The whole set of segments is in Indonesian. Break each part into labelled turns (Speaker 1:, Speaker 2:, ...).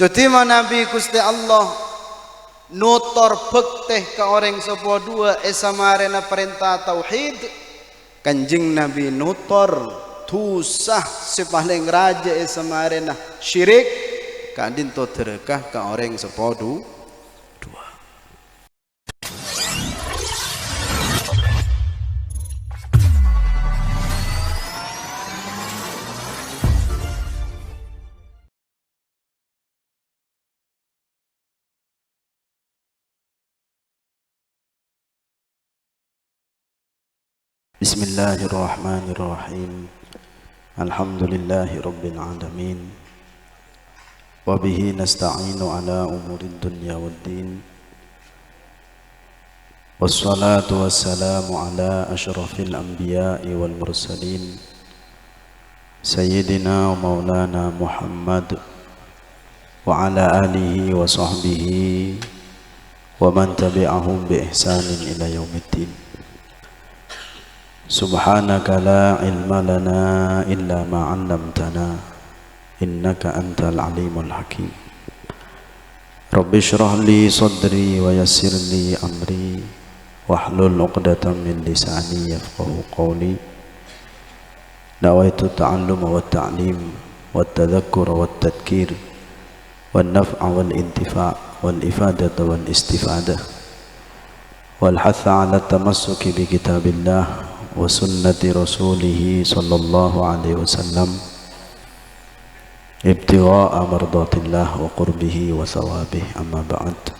Speaker 1: Tutima Nabi Gusti Allah nutor bekteh ke orang sebuah dua esamarena perintah tauhid. Kanjeng Nabi nutor tusah sepaling raja esamarena syirik kadin to terekah ke orang sebuah dua. Bismillahirrahmanirrahim. Alhamdulillahi rabbil alamin. Wa bihi nasta'inu ala umurid dunya waddin. Wassalatu wassalamu ala asyrafil anbiya'i wal mursalin Sayyidina wa maulana Muhammad wa ala alihi wa sahbihi wa man tabi'ahum bi ihsanin ila yaumiddin. Subhanaka la ilma lana illa ma 'allamtana innaka antal alimul hakim. Rabbi shrah li sadri wa yassir li amri wahlul 'uqdatam min lisani yafqahu qawli. Nawaitu ta'alluma wat ta'lim wat tadhakkura wat tadhkir wan naf'a wal intifa' wal ifadata wal istifadah wal hatha 'ala tamassuki bi kitabillah wa sunnati rasulih sallallahu alaihi wasallam ibtigha'a mardatillah wa qurbihi wa thawabih, amma ba'd.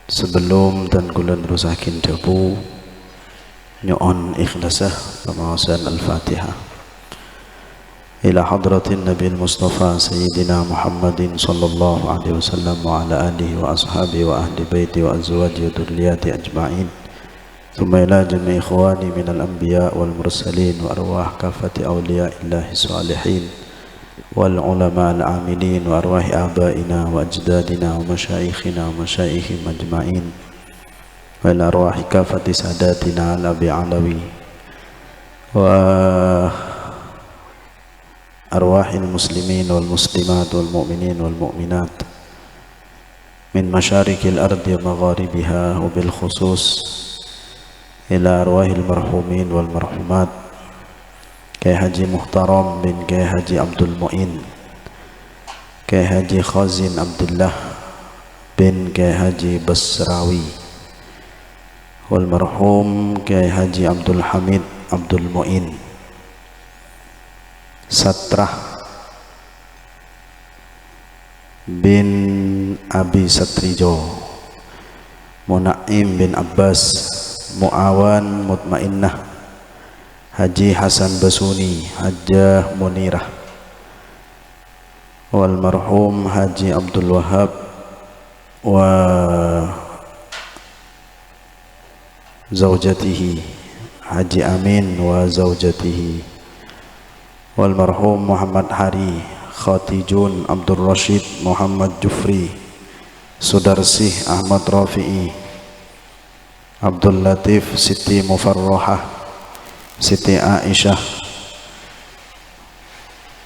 Speaker 1: Sebelum dan kulan rusakin debu nyo'on ikhlasah pemawasan al-fatihah ila hadratin Nabi Mustafa Sayyidina Muhammadin sallallahu alaihi wasallam wa ala alihi wa ashabihi wa ahli baiti wa azwaji wa dhurriyyati ajma'in. Thumma ila jami'i ikhwani minal anbiya wal mursalin wa arwah kafati awliya'illahi salihin wal ulama al amilin wa arwahi abaina wa ajdadina wa masyayikhina wa masyayikhim ajma'in wa ila arwahi kafati sadatina al-abi alawi wa arwahil muslimin wal muslimat wal mu'minin wal mu'minat min masyarikil ardi wa magharibiha wa bil khusus ila arwahil marhumin wal marhumat Kyai Haji Muhtaram bin Kyai Haji Abdul Mu'in, Kyai Haji Khazin Abdullah bin Kyai Haji Basrawi wal marhum Kyai Haji Abdul Hamid Abdul Mu'in Satrah bin Abi Satrijo, Munaim bin Abbas, Muawan Mutmainnah, Haji Hasan Basuni, Hajjah Munirah wal marhum Haji Abdul Wahab wa zaujatihi Haji Amin wa zaujatihi wal marhum Muhammad Hari Khatijun Abdul Rashid Muhammad Jufri Sudarsih Ahmad Rafi'i Abdul Latif Siti Mufarrohah Siti Aisyah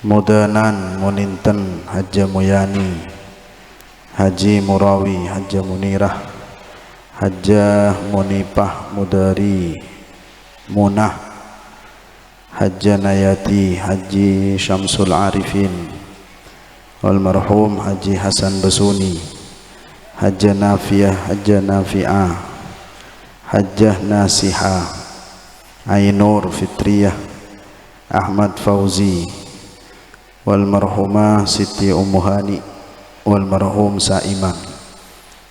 Speaker 1: Mudanan Muninten Hajja Muyani Haji Murawi Hajja Munirah Hajjah Munipah Mudari Munah Hajja Nayati Haji Syamsul Arifin wal marhum Haji Hasan Basuni Hajja Nafiyah Hajja Nafi'ah Hajjah Nasihah Ainur Fitriyah Ahmad Fauzi wal marhumah Siti Ummuhani wal marhum Sa'iman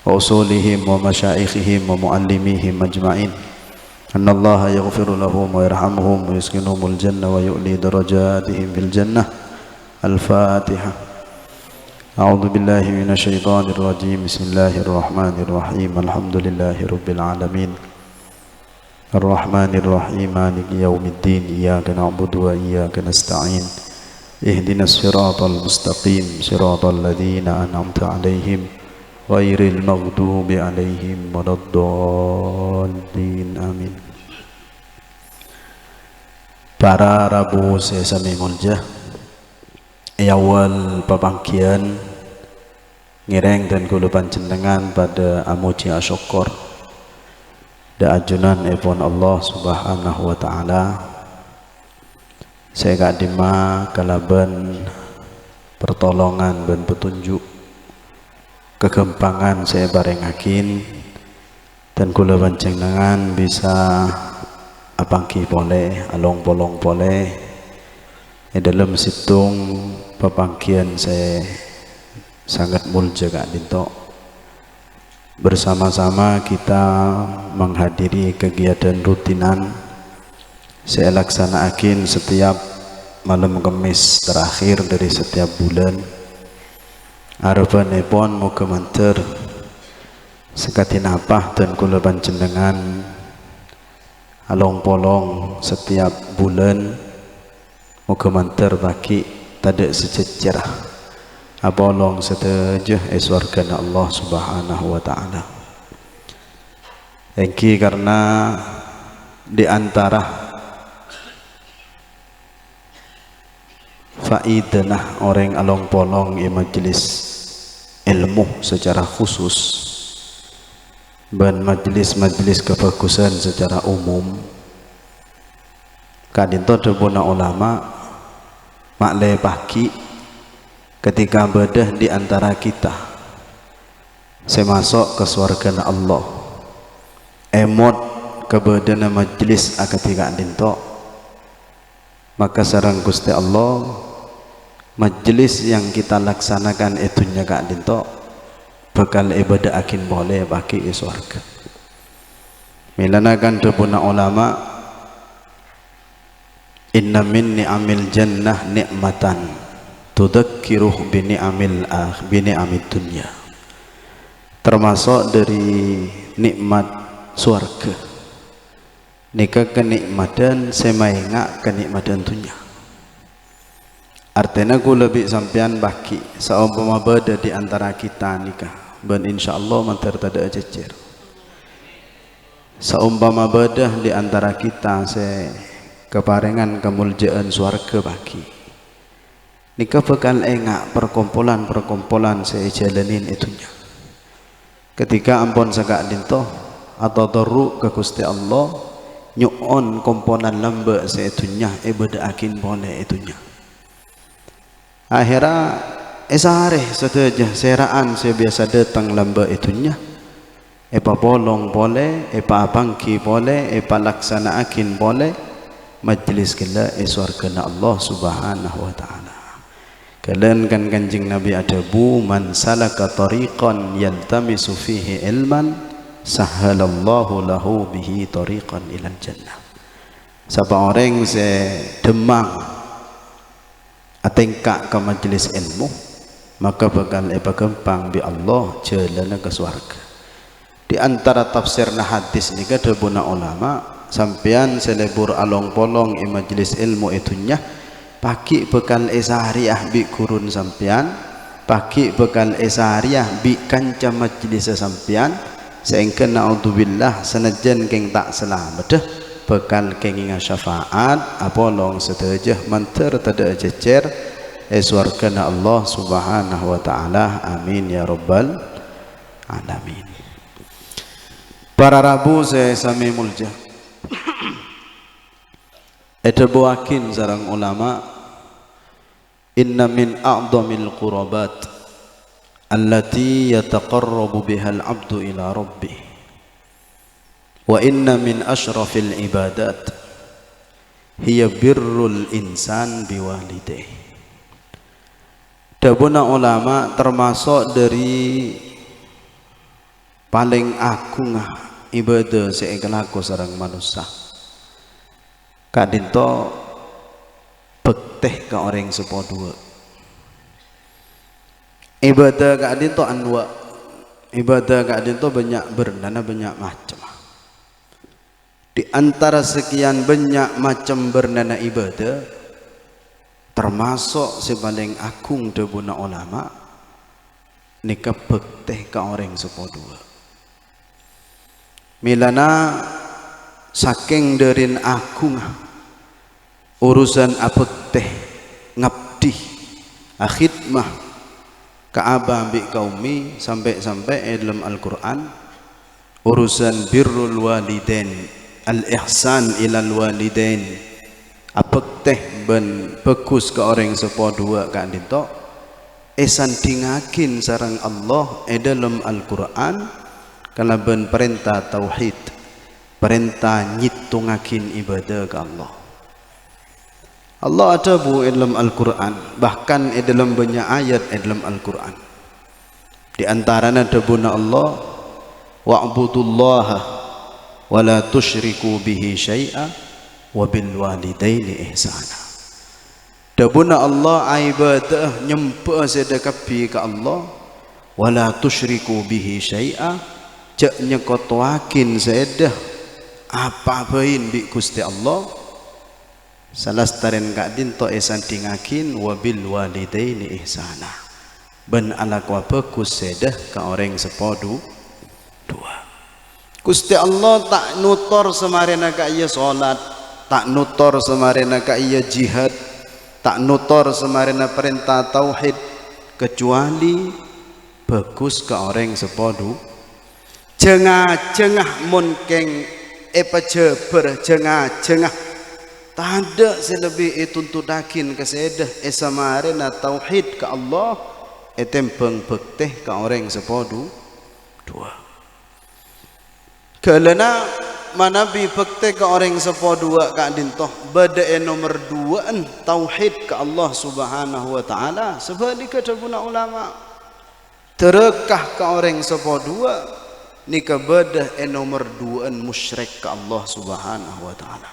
Speaker 1: wa usulihim wa masyaikhihim wa muallimihim ajma'in. Anna Allah yaghfiru lahum wa yarhamhum wa yuskinhumul jannah wa yu'li darajatihim fil jannah. Al-Fatihah. A'udzu billahi minasy syaithanir rajim. Bismillahirrahmanirrahim. Alhamdulillahi rabbil alamin. Ar-Rahmanir Rahim. Maliki yaumiddin. Iyyaka na'budu wa iyyaka nasta'in. Ihdinas siratal mustaqim. Siratal ladzina an'amta 'alaihim ghairil maghdubi 'alaihim waladdallin. Amin. Para Rabu sesami mulja awal pepangkian ngireng dan kula panjenengan pada amuji asyukur da ajunan ipun Allah Subhanahu wa taala. Saya gak dima kalaban pertolongan dan petunjuk kegempangan saya barengakin dan kula panjenengan bisa apangki boleh along bolong boleh dalam situng pepangkian saya sangat mulja gak dinto bersama-sama kita menghadiri kegiatan rutinan saya laksanakan setiap malam Kamis terakhir dari setiap bulan. Harapanipun muga manter sekati napah dan kula panjenengan along polong setiap bulan muga manter baki tadak sejajarah apolong setujuh swargana Allah Subhanahu wa taala. Engki karena di antara faidah orang along polong di majelis ilmu secara khusus dan majelis-majelis kebagusan secara umum kadinto debuna ulama makle pagi ketika bedah di antara kita saya masuk ke surga Allah emot kebedana majelis ketika dinto maka sareng Gusti Allah majelis yang kita laksanakan itunya kak dinto bakal ibadah akin boleh baki surga. Milanakan debuna ulama inna min ni'amil jannah nikmatan tudzakiruh bini amid dunya, termasuk dari nikmat surga nikah kenikmatan semainga kenikmatan dunia. Artinya ku lebih sampean baki saumpama beda di antara kita nikah ben insyaallah mantar tada jejer. Saumpama beda di antara kita se keparengan kemuljaan swarga baki. Nikah bakal engak perkumpulan saya jalanin itunya. Ketika ampun sagak dinto atau doru ke Gusti Allah nyuon komponan lamba seitunya ibadah akin boleh itunya. Akhirnya esare saja seraan saya biasa datang lamba itunya epa bolong boleh epa abangki boleh epa laksana akin boleh majlis kala eswargana Allah Subhanahu wa taala. Kalian kan kanjeng Nabi adabu man salaka tariqan yaltamisu fihi ilman sahhalallahu lahu bihi tariqan ilal jannah. Siapa orang se demang atengkak ke majelis ilmu maka bakal gampang bi Allah jalan ke surga. Di antara tafsirna hadis ni kada buna ulama sampean selebur along polong i majelis ilmu itunya paki bekal esariah bi kurun sampean paki bekal esariah bi kanca majelis sampean seengken naudzubillah senajan keng tak selamat bekal kenginga syafaat apolong setujuh manter tada jejer eswargana Allah Subhanahu wa taala. Amin ya rabbal alamin. Para rabu saya sami mulja etebuakin sarang ulama inna min a'dhamil qurabat allati yataqarrabu biha al-'abdu ila rabbih wa inna min ashrafil ibadat hiya birrul insan biwalidayh. Dabuna ulama termasuk dari paling agung ibadah seekelaku sareng manusia kadinto bekteh ke orang sepodua ibadah kadinto anwa ibadah kadinto banyak bernana banyak macam. Di antara sekian banyak macam bernana ibadah termasuk sepaling agung debuna ulama nikah bekteh ke orang sepodua milana saking derin agung urusan abekteh ngabdi Khidmah Ka'abah bi kaumi sampai-sampai dalam Al-Quran urusan birrul walidain, al-ihsan ilal walidain, apek teh ben bagus ke orang sepodua kak dito esan dingakin sarang Allah dalam Al-Quran kalau ben perintah tauhid, perintah nyitungakin ibadah ke Allah. Allah ada bu dalam Al-Quran, bahkan dalam banyak ayat dalam Al-Quran. Di antaranya ada buna Allah, wa'budullaha wa la tusyriku bihi syai'a wa bil walidaini ihsana. Dabuna Allah ibadah nyembah sedekapi ke Allah, wa la tusyriku bihi syai'a, cak nyekotoakin sedah apa bain bi Gusti Allah. Salah setaren kak dinto esan dingakin wabil walidaini ihsana, ben ala kwa bagus sedah ke orang sepodu dua. Gusti Allah tak nutor semarena ka iya salat, tak nutor semarena ka iya jihad, tak nutor semarena perintah tauhid, kecuali bagus ke orang sepodu. Jengah-jengah munkeng jeber jengah-jengah tanda selebih tuntudakin kesedah esamarena tauhid ke Allah etempeng bekteh ke orang sepodu dua. Kelana manabi bekteh ke orang sepodua kak dintoh bade nomor duaan tauhid ke Allah subhanahu wa ta'ala. Sebalika dabuna ulama terekah ke orang sepodua nika bade nomor duaan musyrik ke Allah subhanahu wa ta'ala.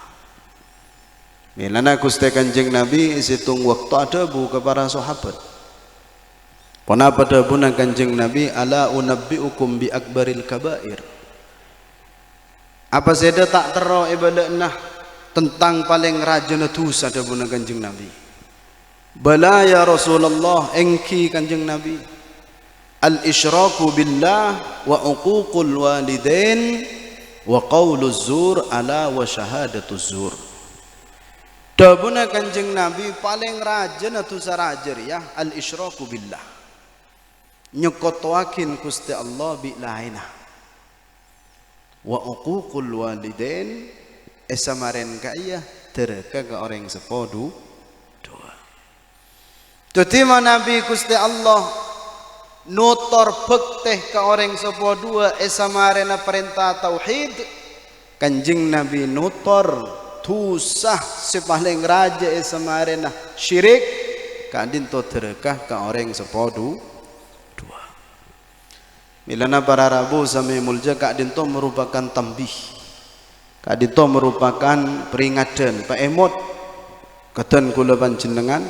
Speaker 1: Milana Gusti Kanjeng Nabi situng waktu ada bu kepada sahabat. Pona pada buna Kanjeng Nabi, ala unabbiukum bi akbaril kabair. Apa seda tak tero ibadah tentang paling rajana dosa ada buna Kanjeng Nabi. Bala ya Rasulullah, engki Kanjeng Nabi. Al-isyraku billah wa uququl walidain wa qauluz zur ala wa syahadatuz zur. Dabuna Kanjeng Nabi paling rajin atau sarajer ya al-isyraku billah, nyekotoakin Gusti Allah bi lainah, wa uququl walidain esamaren kaya tereka ke orang sepodu dua. Tutima Nabi Gusti Allah nutor bekteh ke orang sepodua esamaren perintah tauhid. Kanjeng Nabi nutor tusah sepaling raja esamarena syirik kadin to terekah ke orang sepodu dua. Milana para rabu sampai mulja kadin to merupakan tambih, kadin to merupakan peringatan pak emot keten kula panjenengan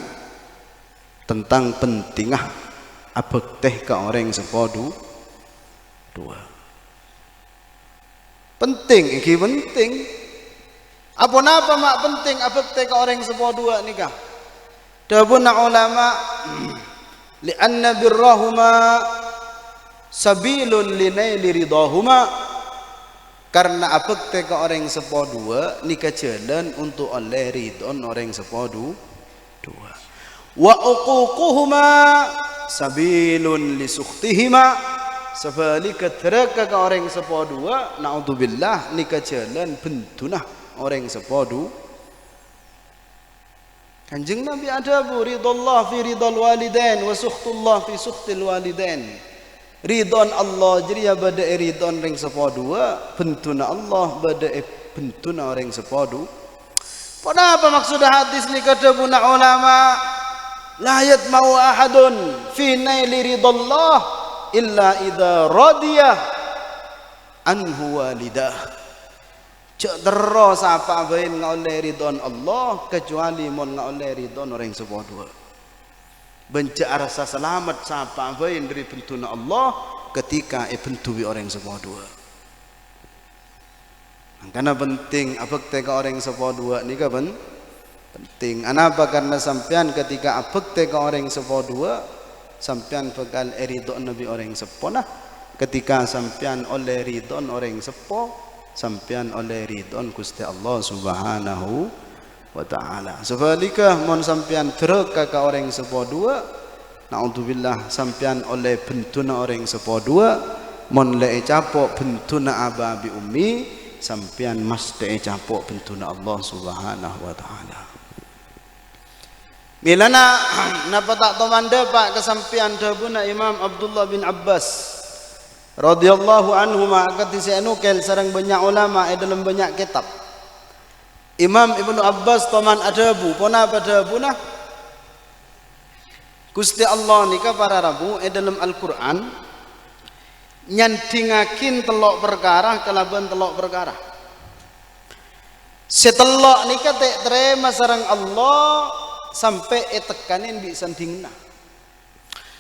Speaker 1: tentang pentingah abek teh ke orang sepodu dua. Penting iki penting. Apa napa mak penting abek teh ke orang sepodua nikah. Dabuna ulama li'anna birrahuma sabilun linaili ridahuma, karena abek teh ke orang sepodua nikah jalan untuk oleh ridon orang sepodu dua. Wa uququhuma sabilun lisukhtihima, sebalika teraka ke orang sepodua naudzubillah nikah jalan bentunah orang sepodu. Kanjeng Nabi ada bu ridallah fi ridal walidain wa sukhtullah fi sukhtil walidain. Ridon Allah jadi ya bada ridon ring sepodua, bentuna Allah bada bentuna orang sepodu. Kenapa maksud hadis ni kata buna ulama la yatma'u ahadun fi naili ridallah illa idza radiyah anhu walidah. Cak terus apa bain ngoleh ridon Allah kecuali mon ngoleh ridon orang sepodua. Bencak rasa selamat sapa bain dari bentuna Allah ketika bentui orang sepodua. Karena penting abek teh orang sepodua ni kan penting. Anapa karena sampean ketika abek teh orang sepodua sampean bakal ridon Nabi orang sepona. Ketika sampean oleh ridon orang sepo sampean oleh ridon Gusti Allah subhanahu wa ta'ala. Sebaliknya mon sampean tereka ke orang sepodua naudzubillah sampean oleh bentuna orang sepodua mon le capok bentuna aba bi ummi sampean mesti capok bentuna Allah Subhanahu wa taala. Milana napa tak tomanda pak kesampian dabuna Imam Abdullah bin Abbas radhiyallahu anhu ma ketika nukel sareng banyak ulama dalam banyak kitab. Imam Ibnu Abbas toman adabu pona pada buna Gusti Allah nika para rabu dalam Al-Qur'an nyandingakin telok perkara kalaban telok perkara. Setelok nika tek terima sareng Allah sampai tekanin bi sandingna.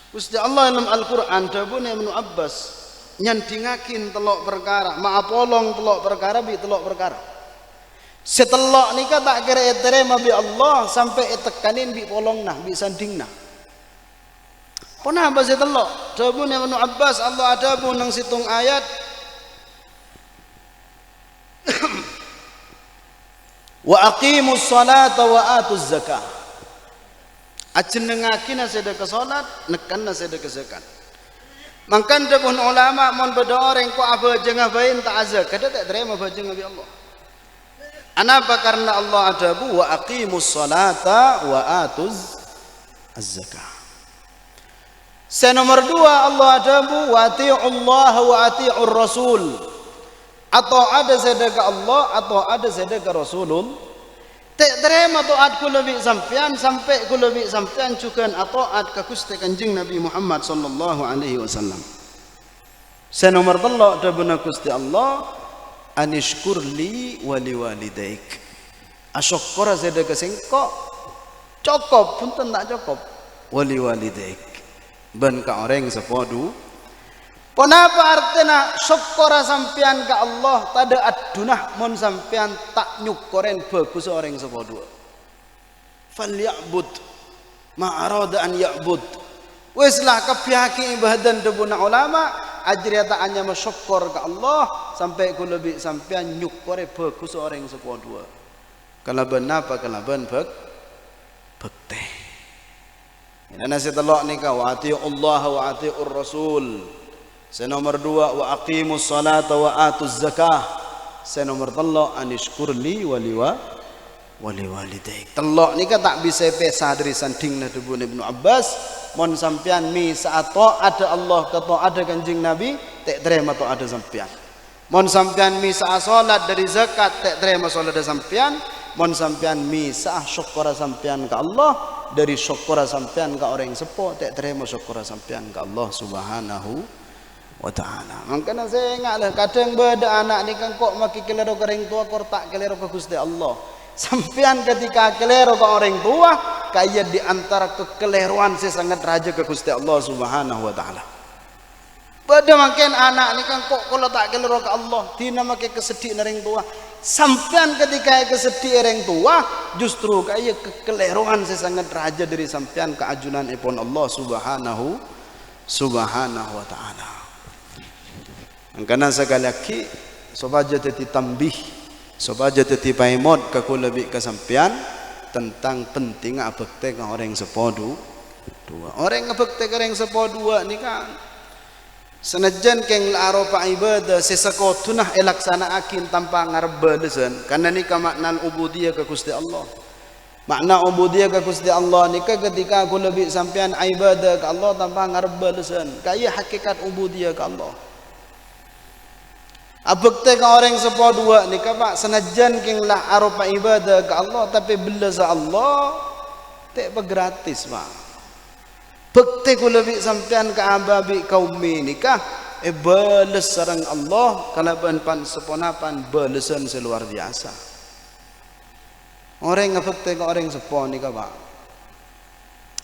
Speaker 1: Gusti Allah dalam Al-Qur'an dabuna Ibnu Abbas nyandingakin telok perkara maapolong telok perkara bi telok perkara. Setelok nika tak kira terima bi Allah sampai tekanin bi polong nah bi sanding nah. Pernah apa setelok? Dabun Ibnu Abbas Allah ada pun nang situng ayat wa aqimus salata wa atuz zakah. Ajenengakin sedekah salat nekan sedekah zakat. Mangkan dabun ulama mon bedoreng ko apa jengah bain tak azak kada tak terima bajeng bi Allah. Anapa karena Allah adabu wa aqimus salata wa atuz az-zakah. Nomor 2 Allah adabu wa ati'ullah wa ati'ur rasul. Atau ada sedekah Allah atau ada sedekah Rasulul. Tak terima taat kula bi sampean sampai kula bi sampean cukan taat ka Gusti Kanjeng Nabi Muhammad sallallahu alaihi wasallam. Nomor 3 dabuna Gusti Allah anishkur li wa liwalidaik. Asyukura sedekah sengko cukup punten tak cukup wali walidaik. Ben ka orang sepodu Kenapa artinya syukura sampean ke Allah tada adunah mon sampean tak nyukuren bagus orang sepodua. Falya'bud ma'arada an ya'bud. Weslah kepiaki ibadan debuna ulama ajri tak hanya bersyukur ke Allah sampai ku lebih sampean nyukure bagus orang sepodua. Kalaban apa kalaban bekte. Ini nasi telok nika wa ati'u Allah wa ati'ur Rasul. Nomor 2 wa aqimus salata wa atuz zakah. Nomor 3 anishkurli wali walidaik. Telok nika tak bisa pesah dari sanding na debu Ibnu Abbas. Mon sampean mi saat ada Allah kata ada Kanjeng Nabi tak terima to ada sampean. Mon sampean mi saat salat dari zakat tak terima salat ada sampean. Mon sampean mi saat syukur sampean ke Allah dari syukur sampean ke orang sepo tak terima syukur sampean ke Allah Subhanahu wa ta'ala. Makanya saya ingatlah kadang beda anak ni kan kok maki kelero ke orang tua kok tak kelero ke Gusti Allah. Sampean ketika kelero ke orang tua kaya di antara kekeliruan saya sangat raja ke Gusti Allah Subhanahu wa ta'ala. Beda makin anak ni kan kok kalau tak kelero ke Allah tina maki kesedih orang tua. Sampean ketika kesedih orang tua justru kaya kekeliruan saya sangat raja dari sampean keajunan ipun Allah Subhanahu wa ta'ala. Karena sekali lagi sobaja teti tambih sobaja teti paimod kaku lebih kesampian tentang penting abekte ke orang sepodu dua orang abekte ke orang sepodua ni kan senajan keng laropa ibadah sesakotunah elaksana akin tanpa ngarbelesan karena ni makna ubudiyah ke Gusti Allah. Makna ubudiyah ke Gusti Allah ni ketika aku lebih sampian ibadah ke Allah tanpa ngarbelesan kaya hakikat ubudiyah ke Allah. Abekte ke orang sepodua ni pak senajan keng lah aropa ibadah ke Allah tapi bila sa Allah tak gratis pak. Bekte ku lebih sampean ke ababi kaum ni kah balas sarang Allah kalaban pan seponapan balasan seluar biasa. Orang ngabekte ke orang sepo ni kah pak.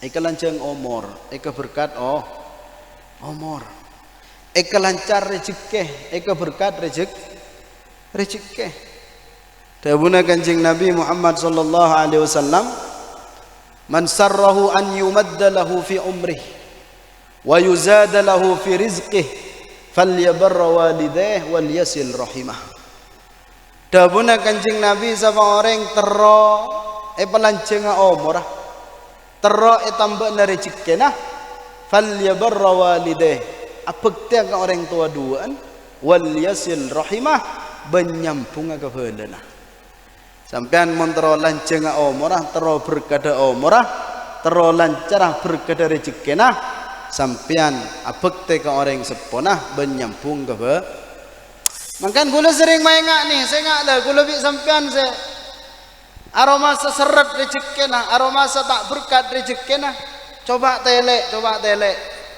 Speaker 1: Ika lancang umur, ika berkat umur. Eka lancar rezeki, eka berkat rezeki. Dabuna Kanjeng Nabi Muhammad sallallahu alaihi wasallam, man sarrahu an yumadda lahu fi umrihi wa yuzada lahu fi rizqihi falyabarra walidayhi wal yasil rahimah. Dabuna Kanjeng Nabi sama orang tero pelanceng umur, tero tambah rezeki nah
Speaker 2: falyabarra walidayh, apaktia ka orang tua duaan, wal yasil rahimah, benyampung ke velana. Sampean montro lanceng omorah, tero berkada omorah, tero lancarah berkada rezekina, sampean apaktia ka orang seponah, benyampung ke velana. Makan gula sering main ngak nih, saya ngak lah, gula bik sampean saya aroma seseret rezekina, aroma tak berkat rezekina. Coba telek,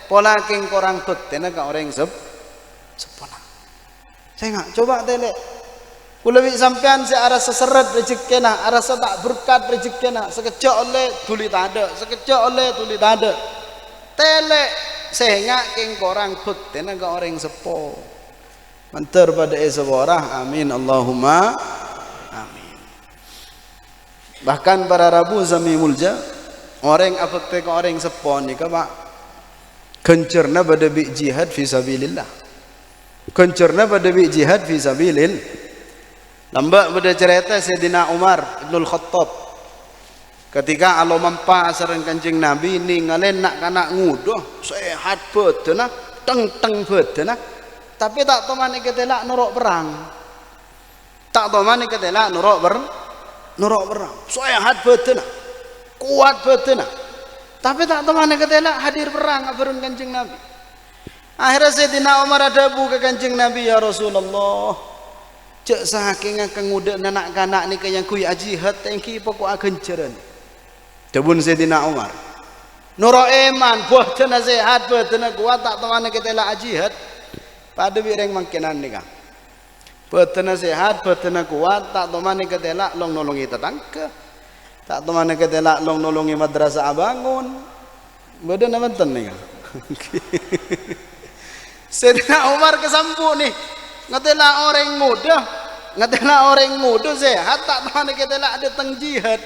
Speaker 2: pola king korang bektena ka orang sepona. Saya ngak coba telek. Kula bik sampean saya arah seseret rezekina, arah tak berkat rezekina, sekejap oleh tuli tak ada, sekejap oleh tuli tak ada. Telek saya ngak king korang bektena ka orang sepo. Mantar pada esawarah, amin Allahumma amin. Bahkan para Rabu Zami Mulja, orang apa ke orang sepon ni kaba kencerna pada bi jihad fi sabilillah. Kencerna pada bi jihad fi sabilillah. Lambak pada cerita Sayyidina Umar Ibnul Khattab. Ketika Allah mampa sareng Kanjeng Nabi ningalen nak kanak nguduh sehat betena, teng-teng betena. Tapi tak tahu mana ketelak nuruk perang. Tak tahu mana ketelak nuruk perang. Sehat betena, kuat betena. Tapi tak tahu mana ketelak hadir perang abarun Kanjeng Nabi. Akhirnya Sayyidina Umar ada buka Kanjeng Nabi, ya Rasulullah. Cek saking akan ngudak anak kanak ni yang kui jihad tengki pokok akan ceren. Jabun Sayyidina Umar. Nuruk iman buah tena sehat betena kuat tak tahu mana ketelak jihad. Pada bireng mangkinan ni kan. Betena sehat, betena kuat, tak tahu mana ketelak long nolongi tetangga. Tak tahu mana ketelak long nolongi madrasah bangun. Beda nama ten ni kan. Sayyidina Umar kesampu ni. Ngetelak orang muda sehat, tak tahu mana ketelak ada teng jihad.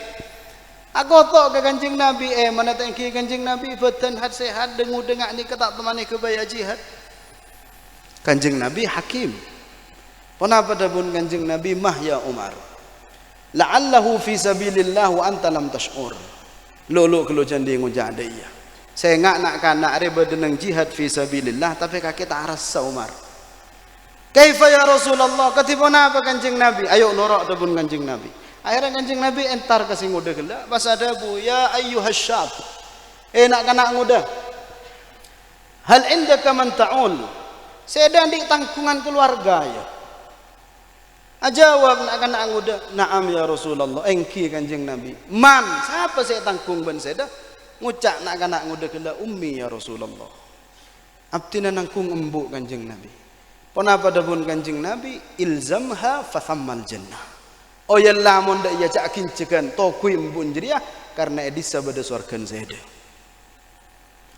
Speaker 2: Aku tahu ke Kanjeng Nabi, mana tengki Kanjeng Nabi beten hat sehat dengu dengak ni ke tak tahu mana kebaya jihad. Kanjeng Nabi hakim. Kenapa dabun Kanjeng Nabi mah ya Umar? La'allahu fi sabilillah wa anta lam tash'ur. Lolo kalau jandi ngujak dia. Saya nak kanak reba denang jihad fi sabilillah tapi kaki tak rasa Umar. Kaifa ya Rasulullah? Katibana apa Kanjeng Nabi? Ayo norak dabun Kanjeng Nabi. Akhirnya Kanjeng Nabi entar kasih nguda gelak. Pas ada bu ya ayyuhasyab. Nak kanak nguda. Hal indaka man ta'ul? Sedang di tangkungan keluarga ya. Ajawab nak kena nguda, "Na'am ya Rasulullah." Engki Kanjeng Nabi. Man, siapa saya tangkung ben seda? Ngucak nak kena nguda kela ummi ya Rasulullah. Abtina nangkung embuk Kanjeng Nabi. Kenapa dabun Kanjeng Nabi? Ilzamha fa thammal jannah. Oh ya lamun dak ya cak kincekan to kui embun jeriah karena edisa bada surgan seda.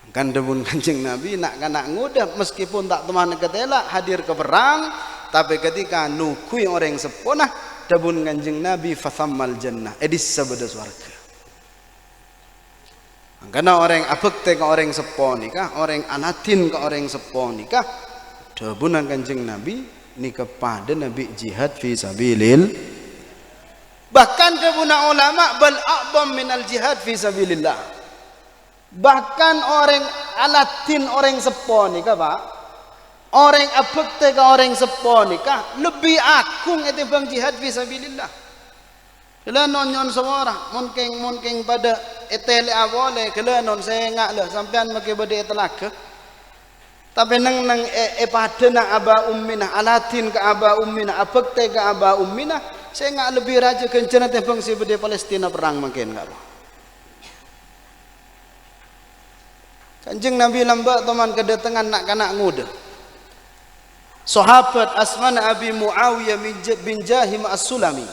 Speaker 2: Kan dabun Kanjeng Nabi nak kanak ngudah meskipun tak teman ketelak hadir ke perang, tapi ketika nukui orang seponah dabun Kanjeng Nabi fathammal jannah edis sabada swarga. Karena orang abekte ke orang seponikah, orang anatin ke orang seponikah, dabunan Kanjeng Nabi ni kepada Nabi jihad fi sabilil. Bahkan dabuna ulama bal a'dham minal jihad fi sabilillah. Bahkan orang alatin orang seponikah Pak, orang abekte ke orang seponikah lebih agung etimbang jihad fisabilillah. Kela non semua mungkin pada etele awale kela non saya ngak lah sampean make bade etelaga. Tapi nang pada nak aba ummina alatin ke aba ummina abekte ke aba ummina saya ngak lebih raja kencana etimbang si bade Palestina perang mungkin enggak Pak. Kanjeng Nabi lambat teman kedatangan nak kanak muda. Sahabat Asman Abi Muawiyah bin Jahim As-Sulami.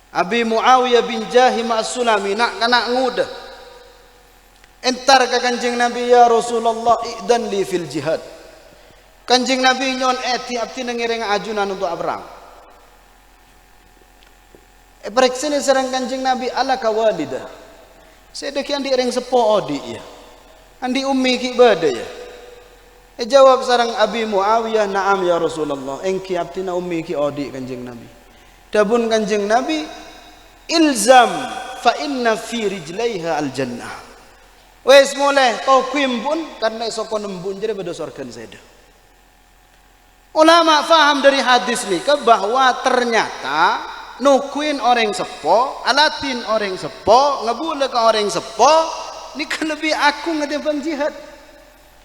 Speaker 2: Abi Muawiyah bin Jahim As-Sulami nak kanak muda. Entar ke Kanjeng Nabi, ya Rasulullah i'dan li fil jihad. Kanjeng Nabi nyon abdi nangireng ajunan untuk perang. Periksini serang Kanjeng Nabi ala kawalidah. Sedekian direng sepo odi ya. Andi ummi ki bada ya. Jawab sarang Abi Muawiyah, na'am ya Rasulullah. Engki abtina ummi ki odi Kanjeng Nabi. Dabun Kanjeng Nabi, ilzam fa inna fi rijlaiha al jannah. Wes mulai tauqim pun karena soko nembun jadi pada sorgan seda. Ulama faham dari hadis ni ke bahwa ternyata nukuin orang sepo, alatin orang sepo, ngebule ke orang sepo, ni kan lebih aku ngetimbang jihad.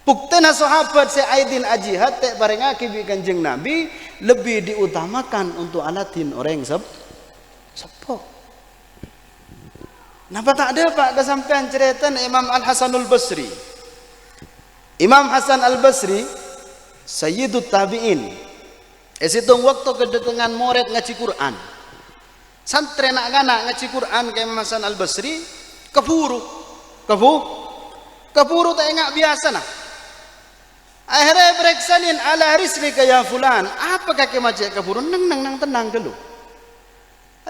Speaker 2: Buktena sahabat Aidin ajihad tek barengake bi Kanjeng Nabi lebih diutamakan untuk alatin orang sepo. Napa tak ada Pak kesampaian cerita Imam Al Hasanul Basri. Imam Hasan Al Basri Sayyidut Tabi'in. Esitung waktu kedatangan murid ngaji Quran. Santri anak-anak ngaji Quran ke Imam Hasan Al Basri keburu tak ingat biasa nah. Akhirnya bereksalin ala rislika ya fulan. Apa kaki macam keburu nang tenang dulu.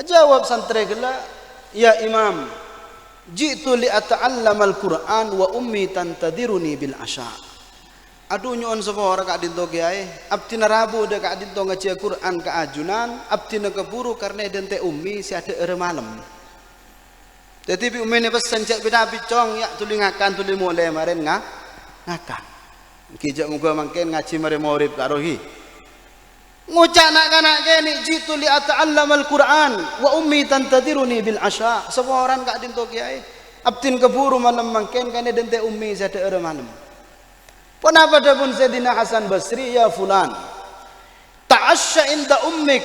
Speaker 2: Jawab santri gela, ya Imam, jitu li ata'allamal Quran wa ummi tantadiruni bil asya. Aduh nyon sepora kak dinto kiai, abtina rabu de kak dinto ngaji Quran ke ajunan, abtina keburu karena dente ummi si ada ere malam. Jadi bi ummi ne pesan cek beda bicong ya tuli ngakan tuli mulai maren ngakan. Kijak muka mangken ngaji mare maurib karohi. Ngucak nak-nak kene jitu li ata'allamal Quran wa ummi tantadiruni bil asya. Semua orang kak dinto kiai, abtin keburu malam mangken karena dente ummi si ada ere malam. Kenapa pun Sayyidina Hasan Basri ya fulan ta'asya inda ummik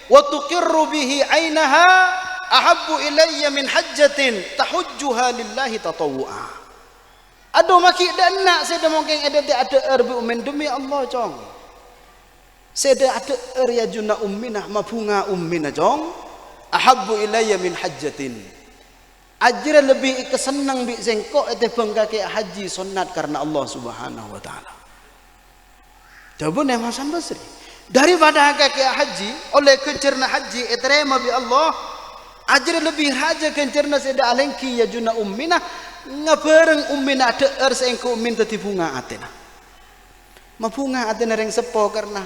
Speaker 2: wa tuqirru bihi ainaha ahabbu ilayya min hajjatin tahujjuha lillahi tatawu'a. Aduh maki dan nak saya mungkin ada erbi ummin demi Allah cong. Saya ada ya junna umminah mabunga ummina cong ahabbu ilayya min hajjatin. Ajra lebih kesenang bi sengkok ete bengkake haji sunat karena Allah Subhanahu wa taala. Jawabnya Imam Hasan Basri. Daripada kake haji oleh kecerna haji eterema bi Allah, ajra lebih raja kecerna seda alengki ya juna ummina ngapereng ummina deer sengko ummin teti bunga atena. Mabunga atena reng sepo karena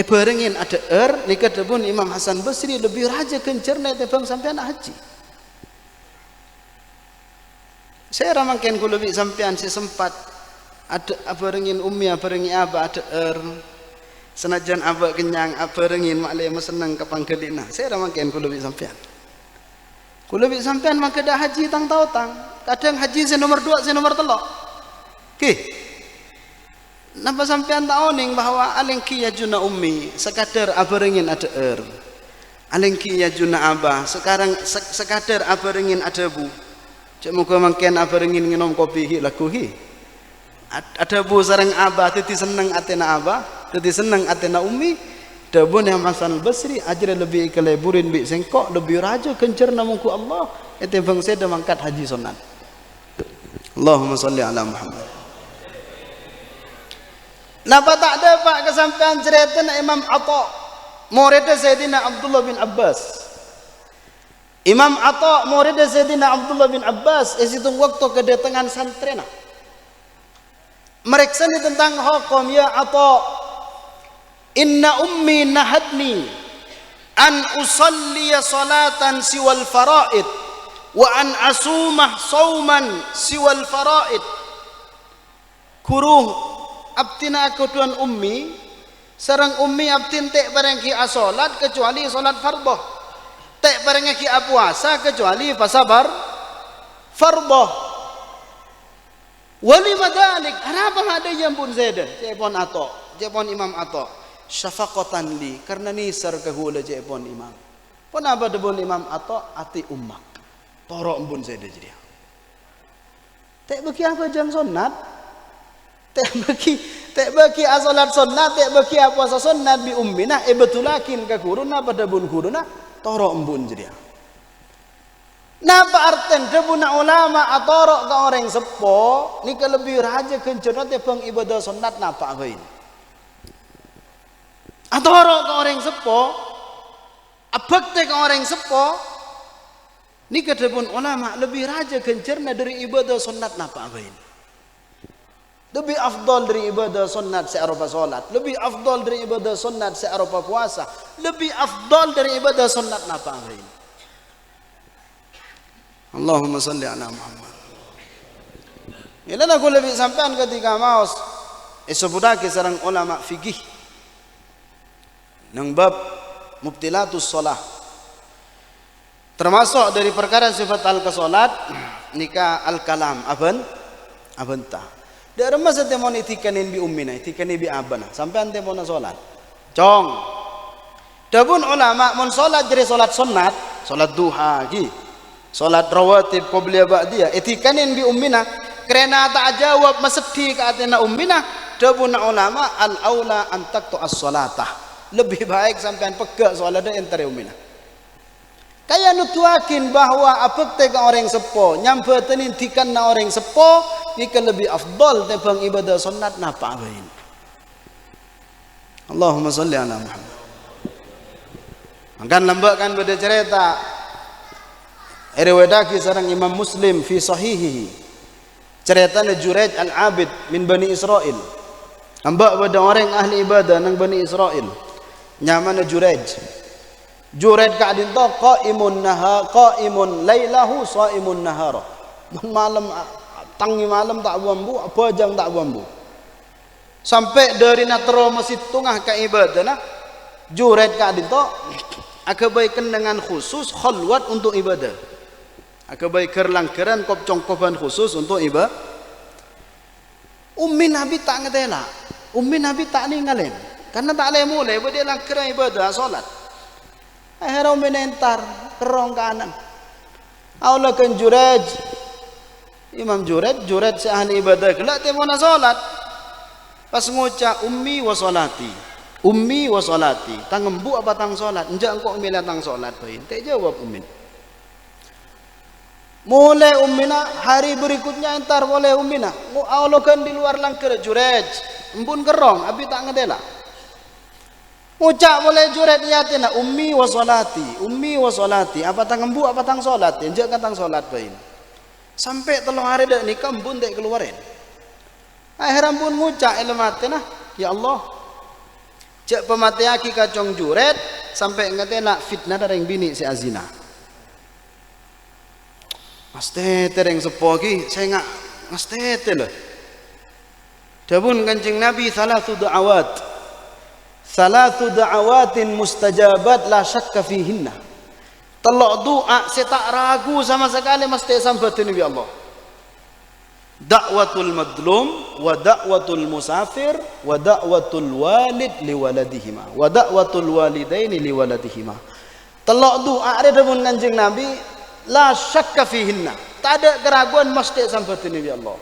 Speaker 2: berengin ada nika debun Imam Hasan Basri lebih raja kecerna ete bang sampean haji. Saya ramangken ku lebih sampean si sempat ada abarengin ummi abarengi aba ada senajan aba kenyang abarengin maklem seneng kapang kedina. Saya ramangken ku lebih sampean. Ku lebih sampean maka dah haji tang tautang. Kadang haji se nomor 2 se nomor 3. Ki. Napa sampean taoning bahwa alengki ya juna ummi sekadar abarengin ada alengki ya juna aba sekarang sekadar abarengin ada bu. Cek muka mangken apa ringin nginom kopi hi laku hi. Ada bu sareng abah teti seneng atena abah, teti seneng atena ummi. Dabun yang Hasan Basri ajra lebih keleburin bi sengkok lebih raja kencerna muku Allah. Ete bang seda mangkat haji sunat. Allahumma salli ala Muhammad. Napa tak ada Pak kesampaian cerita Imam Atha, murid Sayyidina Abdullah bin Abbas. Imam Atha murid Sayyidina Abdullah bin Abbas esitung waktu kedatangan santrena. Mereka ni tentang hukum ya Atha. Inna ummi nahadni an usalliya salatan siwal faraid wa an asumah sauman siwal faraid. Kuruh abtina aku tuan ummi sareng ummi abtin tek barengki asolat kecuali solat fardhu. Tak barangnya ki puasa kecuali pasabar fardhu. Wali madalik kenapa ada yang pun zeda jepon Atha jepon Imam Atha syafaqatan li karena nisar kahula jepon imam. Kenapa debon Imam Atha ati ummak torok pun zeda jadi. Tak bagi apa jam sunat tak bagi asolat sunat tak bagi puasa sunat bi ummina betulakin ka kuruna pada bun kuruna torok embun jadi. Napa arten debuna ulama atorok ke orang sepo ni ke lebih raja kencerna te peng ibadah sunat napa abain. Atorok ke orang sepo abakte ke orang sepo ni ke debun ulama lebih raja kencerna dari ibadah sunat napa abain. Lebih afdal dari ibadah sunat searupa solat, lebih afdal dari ibadah sunat searupa puasa, lebih afdal dari ibadah sunat napa abain. Allahumma salli ala Muhammad. Ila aku lebih sampean ketika maos sebutake sareng ulama fikih nang bab mubtilatus shalah. Termasuk dari perkara sifat al-salat nikah al-kalam abenta. Dari masa temon itikanin bi ummina, itikanin bi abana. Sampean temon salat. Cong. Dabun ulama mun salat jadi salat sunnat, salat duha ki. Salat rawatib qabliyah ba'diyah, itikanin bi ummina. Karena tak jawab mesedi ka atina ummina, dabun ulama al-aula an taqtu as-salatah. Lebih baik sampean pegak salat entar ummina. Kaya nutuakin bahwa apek tega orang sepo nyampetenin tikan na orang sepo ika lebih afdal tebang ibadah sunat napa abain. Allahumma salli ala Muhammad. Akan lambakan pada cerita riwayatake sareng Imam Muslim fi sahihihi. Ceritanya Juraij al-Abid min Bani Israel. Hamba pada orang ahli ibadah nang Bani Israel. Nyamana Juraij. Juraid ka'din to qaimun lailahu saimun nahara. Malam tangi malam tak buambu, bajang tak buambu. Sampai dari natro masjid tengah ka ibadah Juraid ka'din to akabaikan dengan khusus khalwat untuk ibadah. Akabai kerlangkeran kop congkoban khusus untuk ibadah. Ummi Nabi tak ngetela. Ummi Nabi tak ninggalin. Karena tak boleh mulai dia langkeran ibadah salat. Akhirnya menentar kerong kanan. Allah kan Juraij, Imam Juraij si ahli ibadah kelak temona salat. Pas ngucap ummi wa salati, tang embu apa tang salat? Enjak engkau milih tang salat bain. Tak jawab ummin. Mulai ummina hari berikutnya entar boleh ummina. Allah kan di luar langkar Juraij, embun kerong, abi tak ngedela. Ucap boleh juret niatina ummi wa salati apa tang embu apa tang salat enjak kan tang salat bain sampai telung hari dak nikah embun tak keluarin akhirnya pun ngucap ilmatina ya Allah jak pematiaki kacong juret sampai ngatena fitnah dari bini si azina mesti tereng sepogi saya ngak mesti lah dabun Kanjeng Nabi salatu da'awatin mustajabat la syakka fihinna. Telok doa saya tak ragu sama sekali mesti sampetin bi Allah. Da'watul madlum wa da'watul musafir wa da'watul walid liwaladihima wa da'watul walidaini liwaladihima. Telok doa ada dalam Kanjeng Nabi la syakka fihinna. Tak ada keraguan mesti sampetin bi Allah.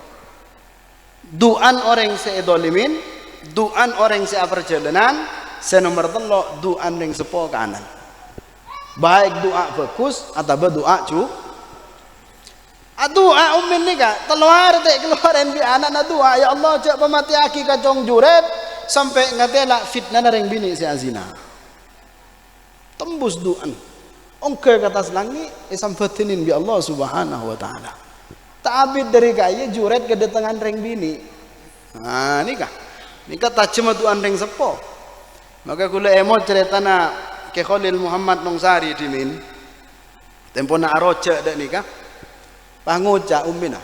Speaker 2: Du'an orang seidolimin, du'an orang seaperjalanan, senomor telok du'an yang sepo kanan. Baik doa bagus atau doa doa ummin nikah teluar tak keluaran bi anak doa ya Allah jak pematiaki kacong juret sampai ngatela fitnah nareng bini si azina. Tembus du'an. Ongke ke atas langit sambatinin bi Allah Subhanahu wa taala. Ta'abid dari kaya juret kedatangan reng bini. Nah nikah tajam du'an reng sepo. Maka kula emot ceritana ke Khalil Muhammad Nungsari dimin tempona aroja dak nikah panguca ummina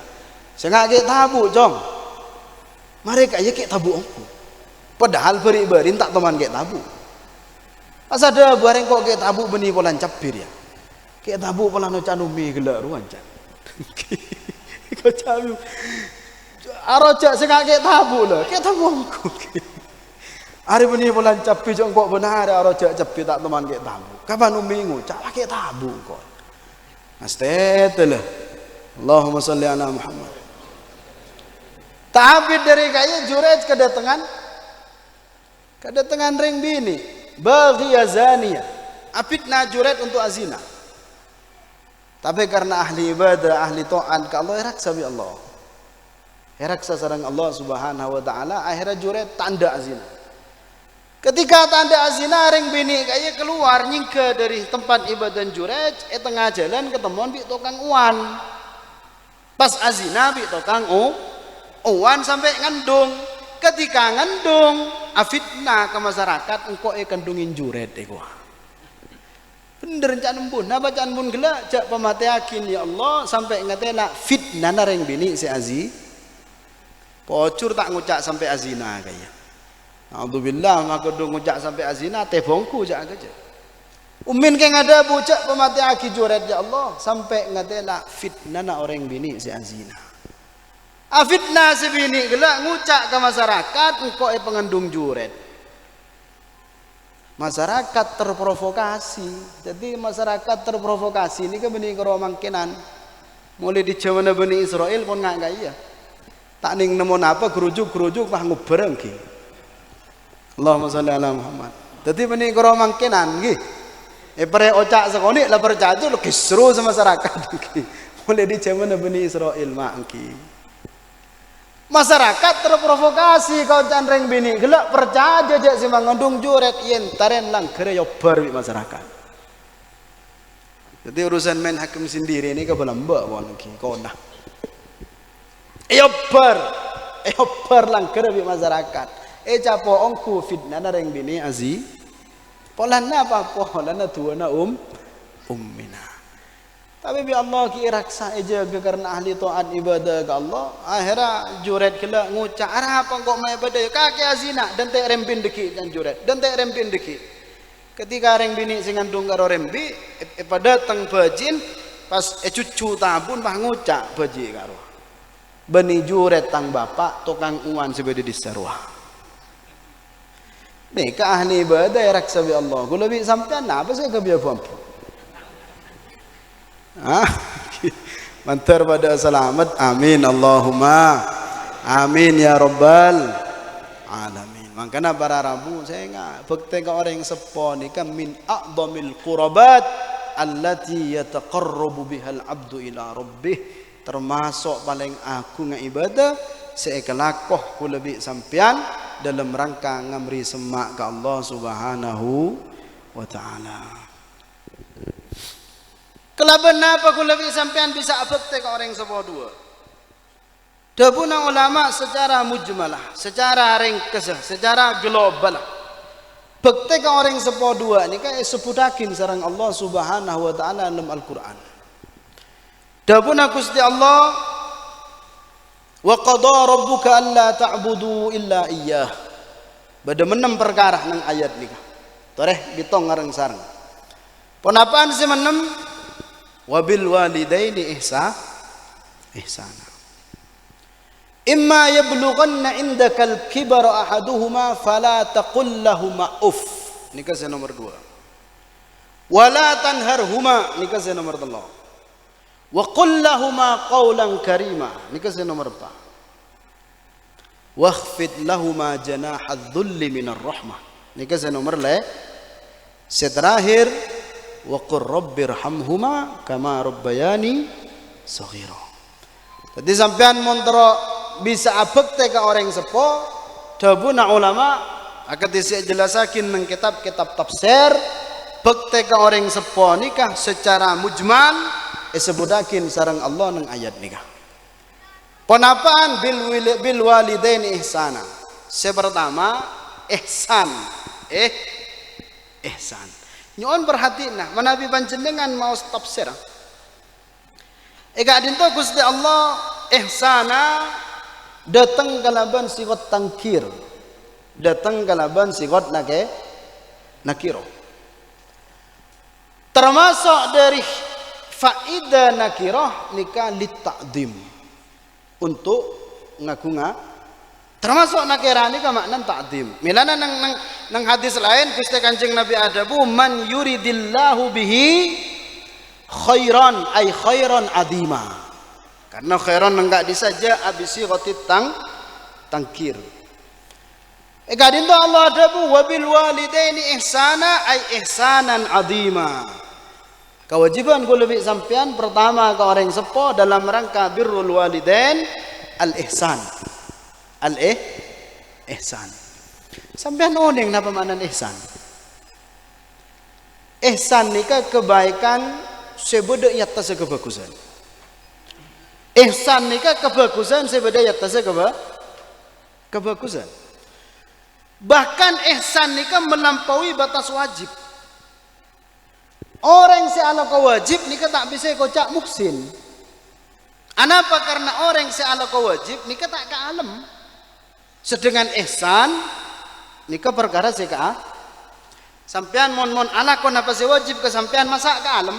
Speaker 2: sengak ke tabu jong mereka ya ke tabu aku padahal beri-berin tak teman ke tabu pas ada bareng kok ke tabu beni polan capir ya ke tabu polan ocan umi gelak ruan can kok cabu aroja sengak ke tabu lah ke tabu aku hari ini bulan capi jong kok benar ada rojak capi tak teman ke tabu. Kapan minggu cak pakai tabu kok. Astetelah. Allahumma salli ala Muhammad. Ta'abid dari kaya Juraij kedatangan ring bini baghiya zaniyah. Apitna Juraij untuk azina. Tapi karena ahli ibadah, ahli ta'at ke Allah iraksa bi Allah. Iraksa sareng Allah Subhanahu wa taala akhirnya Juraij tanda azina. Ketika tanda azina ring bini kaya keluar nyingke dari tempat ibadah Juraij tengah jalan ketemuan bi tukang uan. Pas azina bi tukang uan sampai ngandung. Ketika ngandung afitna ke masyarakat engko kandungin Juraij eko. Bener can embun, nah bacaan pun gelak jak pematiakin ya Allah sampai ngatela fitnah ring bini si Pocur tak ngucak sampai azina kaya. Alhamdulillah maka do ngucak sampai azina teh bongku jak aja. Umin ke ngada bucak pemati aki juret ya Allah sampai ngatela fitnah na orang bini si azina. Fitnah si bini gelak ngucak ke masyarakat engkau pengandung juret. Masyarakat terprovokasi. Jadi masyarakat terprovokasi ini ke benih keromangkinan. Mulai di zaman Bani Israel pun nggak gaya. Tak ning nemu apa gerujuk mah ngubereng ki. Allahumma sholli ala Muhammad. Jadi benih keromangkinan ki. Pare ocak sekoni lah percaya lu kisru sama masyarakat ki. Mulai di zaman Bani Israel mah ki. Masyarakat terprovokasi kau canreng bini gelak percaya aja si mangandung juret yen taren lang kere yo bar masyarakat. Jadi urusan main hakim sendiri ini ke belamba wan ki kau nah. Yo bar lang kere masyarakat. Capo ongku fitnah nareng bini azi. Polana apa polana tuana ummina. Tapi bi Allah ki raksa aja karena ahli taat ibadah ke Allah. Akhirnya juret kela ngucak arah apa kok mai ibadah kaki azina dan tek rempin deki dan juret dan tek rempin deki. Ketika reng bini sing ngandung karo rembi pada datang bajin pas cucu tabun mah ngucak baji karo. Beni juret tang bapak tukang uan sebede di sarwah. Nika ahli ibadah raksa bi Allah. Kula bi sampean apa sih ke biar pampu. Mantar pada selamat amin Allahumma amin ya rabbal alamin. Makanya para rabu saya ingat bekte ke orang yang sepo ni kan min a'dhamil qurabat allati yataqarrabu bihal abdu ila rabbih, termasuk paling aku ibadah seekalakoh ku lebih sampean dalam rangka ngamri semak ke Allah subhanahu wa ta'ala. Kelaban apa ku lebih sampean bisa abekte ke orang sebuah dua. Dabuna ulama secara mujmalah, secara ringkes, secara global. Bekte ke orang sebuah dua ini kayak sebudakin sarang Allah subhanahu wa ta'ala dalam Al-Quran. Dabuna Gusti Allah wa qada rabbuka alla ta'budu illa iyyah. Bada menem perkara nang ayat nika. Toreh ditong ngareng sareng. Ponapaan si menem? Wabil walidaini ihsana. Imma yablughanna indakal kibara ahaduhuma fala taqul lahumā uff. Nikah saya nomor 2. Wala tanharhuma, nikah saya nomor 3. Wa qul lahumā qawlan karīmā, nikah saya nomor 4. Wakhfid lahumā janāha dhulli minar rahmah, nikah saya nomor 5. Terakhir wa qur rabbirhamhuma kama rabbayani shaghira. Jadi sampean montro bisa abekte ke orang sepo dabuna ulama akan disjelasakin nang kitab-kitab tafsir bekte ke orang sepo nikah secara mujmal sebudakin sareng Allah nang ayat nikah. Penapaan bil walidaini ihsana. Pertama ihsan. Ihsan. Nyon perhatiin nah, manabi panjenengan mau tafsir. Ega dinto Gusti Allah ihsana datang kalaban sigot tangkir. Datang kalaban sigot nakiro. Termasuk dari faedah nakirah nikah litakdim. Untuk ngaku termasuk nakirah ini kan makna ta'zim. Milana nang hadis lain Gusti Kanjeng Nabi adabu man yuridillahu bihi khairan ay khairan adima. Karena khairan enggak disaja abisi ghatit tangkir. Gadin tu Allah adabu wabil walidaini ihsana ay ihsanan adima. Kewajiban ku lebih sampean pertama ke orang sepo dalam rangka birrul walidain al-ihsan. Ihsan. Sampean oning napa makna ihsan? Ihsan nika kebaikan sebeda yatta kebagusan. Ihsan nika kebagusan sebeda yatta kebagusan. Bahkan ihsan nika melampaui batas wajib. Orang yang ala wajib nika tak bisa kocak muhsin. Anapa? Karena orang seala ko wajib nika tak kaalem. Sedangkan ihsan nika perkara seka sampean mon ala kon apa se wajib ke sampean masa kaalem.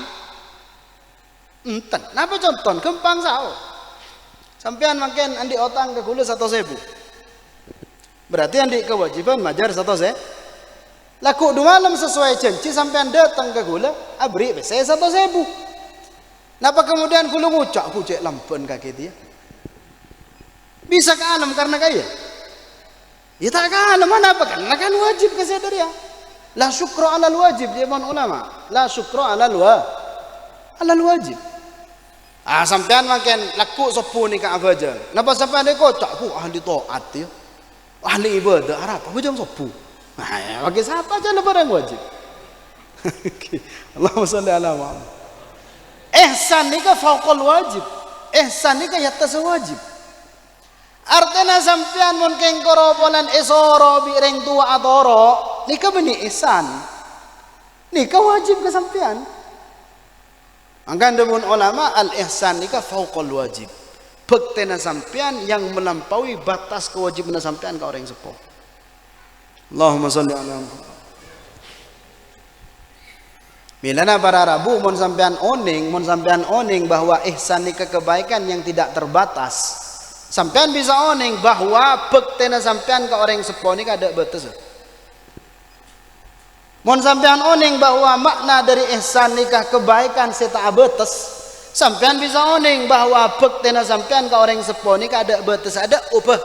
Speaker 2: Enten. Napa contoh? Gampang sao. Sampean makin andi otang ke gula 1.000. Berarti andi kewajiban majar 1.000. Laku 2 malam sesuai janji sampean datang ke gula abri saya 1.000. Napa kemudian kulo ngucak cek lampen kaki dia? Bisa kaalem karena kaya? Ya tak kaalem mana apa? Karena kan wajib ke sadar ya. La syukru alal wajib dia mon ulama. La syukru alal wajib. Ah sampean makin laku 10 ni ka abajan. Napa sampean dia kocak ku ahli taat ya. Ahli ibadah harap apa jam 10. Nah, bagi siapa aja barang wajib. Allahumma shalli ala Muhammad. Ihsan nika fauqal wajib. Ihsan nika yatas wajib. Artinya sampean mun keng korobolan esoro bi reng tua adoro nika beni ihsan. Nika wajib ke sampean. Angkan demun ulama al ihsan nika fauqal wajib. Bektena sampean yang melampaui batas kewajiban sampean ke orang sepuh. Allahumma shalli ala Muhammad. Milana para Rabu mon sampean oning bahwa ihsan nika kebaikan yang tidak terbatas. Sampean bisa oning bahwa bektena sampean ke orang sepuh nika ada batas. Mon sampean oning bahwa makna dari ihsan nika kebaikan seta batas. Sampean bisa oning bahwa bektena sampean ke orang sepuh nika ada batas, ada ubah.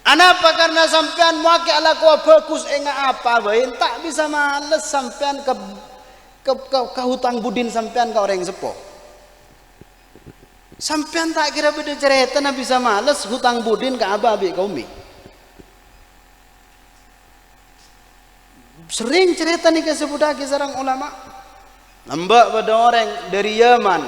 Speaker 2: Anapa? Karena sampean muake ala ko bagus enga apa bae tak bisa males sampean ke hutang budin sampean ke orang sepuh. Sampean tak kira beda cerita na bisa males hutang budin ke ababi kaumi. Sering cerita nih ke sebudaki sarang ulama. Nambah pada orang dari Yaman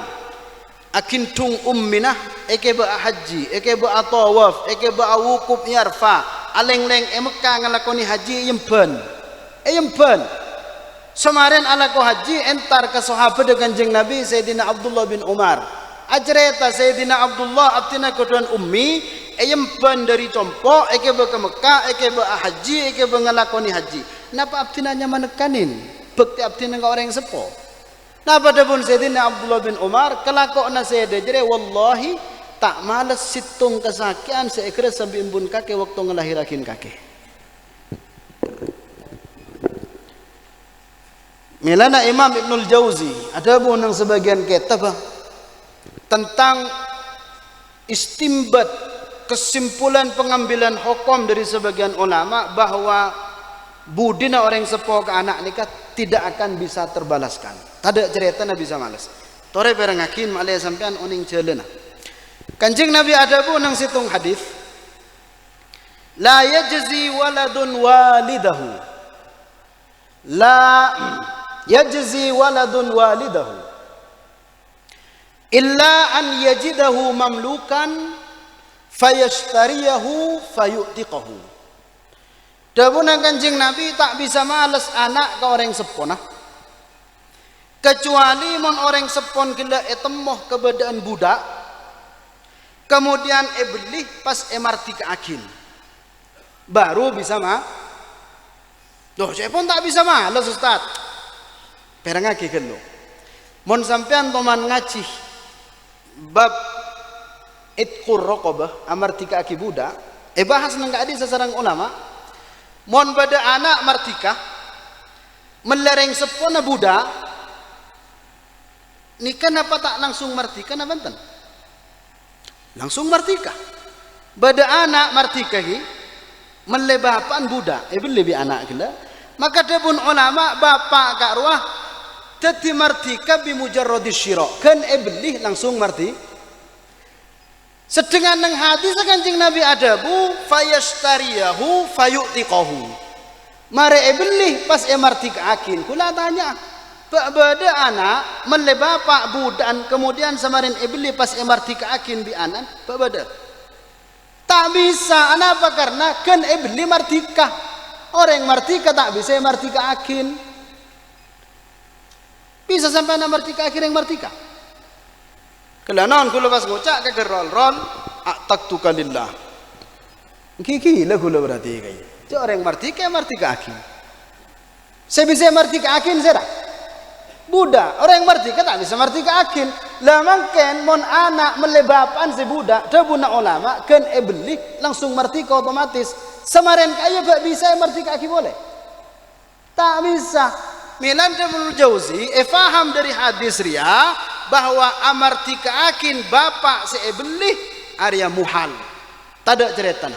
Speaker 2: akintung umminah eke ba haji eke ba tawaf eke ba wukuf yarfa aleng-leng Mekah ngelakoni haji yemben semarin alako haji entar ke sahabat dengan kanjeng Nabi Sayyidina Abdullah bin Umar ajreta Sayyidina Abdullah abtina kedua ummi yemben dari compo eke ba ke Mekah eke ba haji eke ba ngelakoni haji napa abtinanya menekanin bekti abtina ke orang sepo. Nah pada pun Sayyidina Abdullah bin Umar kelakona saya jere wallahi tak males situng kesakian seekra sambil imbun kakek waktu ngelahirakin kakek. Milana Imam Ibnul Jauzi ada pun yang sebagian kitab tentang istimbat kesimpulan pengambilan hukum dari sebagian ulama bahwa budina orang sepuh ke anak nikah tidak akan bisa terbalaskan. Tada cerita Nabi bisa malas. Tore perangakin malaya sampean oning celena. Kanjeng Nabi ada pun nang situng hadis. La yajzi waladun walidahu. La yajzi waladun walidahu. Illa an yajidahu mamlukan fayashtariyahu fayu'tiqahu. Dapunan kanjeng Nabi tak bisa malas anak ke orang sepona. Kecuali mon orang sepon gila etemoh kebedaan budak. Kemudian beli pas MRT ke akin. Baru bisa Loh saya pun tak bisa malas Ustaz. Perangaki gelo. Mon sampean toman ngaji bab itqur raqabah amartika aki budak. Bahas nang adi sesarang ulama. Mon pada anak martika melereng sepona budak. Nikah napa tak langsung martika na banten? Langsung martika. Bada anak martika hi melebapan budak, lebih anak gila. Maka dapun ulama bapak kak ruah teti martika bimujarrodi syira. Kan beli langsung marti. Sedangkan nang hadis kanjeng Nabi adabu fayashtariyahu fayu'tiqahu. Mare beli pas martika akin. Kula tanya bada anak melebapa budan kemudian samarin ibli pas MRT ke akin bi anan bada tak bisa kenapa karena kan ibli martika orang martika tak bisa MRT ke akin bisa sampai MRT ke akin yang martika Kelanon kula pas ngucak ke gerol-rol taktuka lillah. Gila kula berarti kayak. Cak orang martika akin. Saya bisa martika akin saya. Budak orang martika tak bisa martika akin. Lah mungkin mon anak melebapan si budak tabuna ulama kan beli langsung martika otomatis. Semarin kaya tak bisa martika akin boleh. Tak bisa. Milan Ibnu Jauzi faham dari hadis ria bahwa amartika akin bapak seebeli Arya muhal. Tada cerita.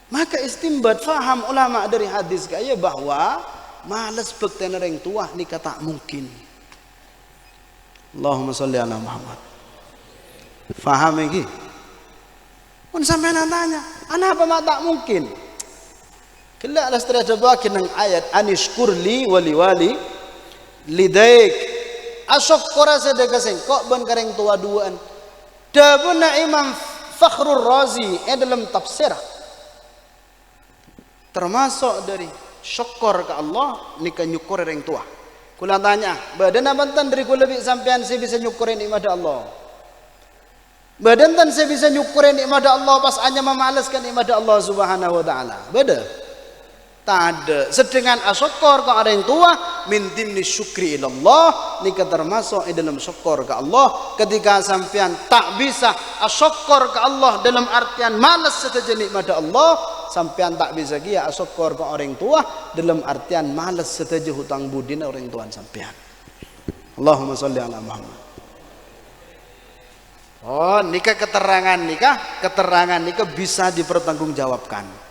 Speaker 2: Maka istimbat faham ulama dari hadis kaya bahwa malas bekten orang tua nikah tak mungkin. Allahumma sholli ala Muhammad. Faham lagi? Pun sampai nanya, apa mak tak mungkin? Kelak lah setelah terbaca dengan ayat anishkur li wali lidaik asok korasa dekaseng kok ban kareng tua duaan. Dabuna Imam Fakhrul Razi dalam tafsir termasuk dari syukur ke Allah nikah nyukur orang tua. Kula tanya, badan abantan dari kula lebih sampean saya bisa nyukurin nikmat Allah. Badan tan saya bisa nyukurin nikmat Allah pas hanya memalaskan nikmat Allah Subhanahu wa taala. Beda. Tak ada. Sedangkan asyukur ke orang tua min dimni syukri ilallah nikah termasuk dalam syukur ke Allah. Ketika sampean tak bisa asyukur ke Allah dalam artian malas saja nikmat Allah, sampean tak bisa dia asyukur ke orang tua dalam artian malas saja hutang budi orang tua sampean. Allahumma sholli ala Muhammad. Oh, keterangan nikah bisa dipertanggungjawabkan.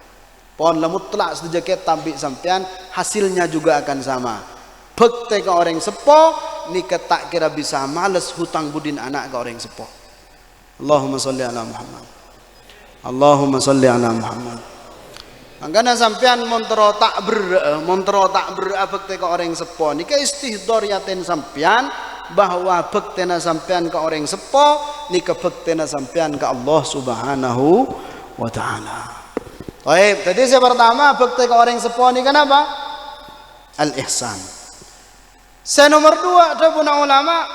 Speaker 2: Pohon mutlak sedekah tampik sampean hasilnya juga akan sama. Bekte ke orang sepo nikah tak kira bisa malas hutang budin anak ke orang sepo. Allahumma sholli ala Muhammad. Allahumma sholli ala Muhammad. Makanya sampean montro tak ber bekte ke orang sepo nikah istihdor yaten sampean bahwa bektena sampean ke orang sepo nikah bektena sampean ke Allah Subhanahu wa taala. Baik, tadi saya pertama bekte ke orang sepuh ini kenapa? Al-ihsan. Saya nomor 2 ada puna ulama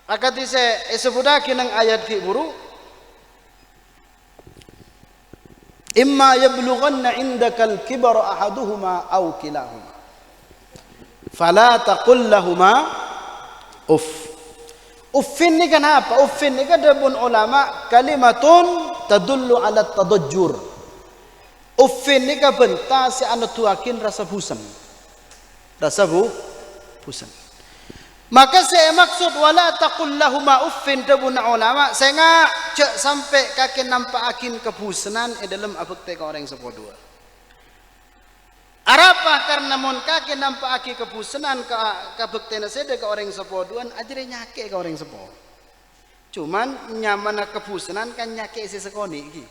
Speaker 2: akati saya sebutake nang ayat ki buru. Imma yablughanna indakal kibara ahaduhuma aw kilahuma. Fala taqul lahumā uff. Uffin ni kenapa? Uffin ni ada pun ulama kalimatun tadullu ala tadajjur. Uffin ni ka benta si anu tuakin rasa bosan. Maka saya maksud wala taqul lahuma uffin tabuna ulama saya ngajak sampai kaki nampak akin kebusanan dalam abekte ke orang sepodua. Arapa karena mon kaki nampak akin kebusanan ke bekte nasede ke orang sepoduan ajre nyake ke orang sepo. Cuman nyaman kebusanan kan nyake si sekoni iki.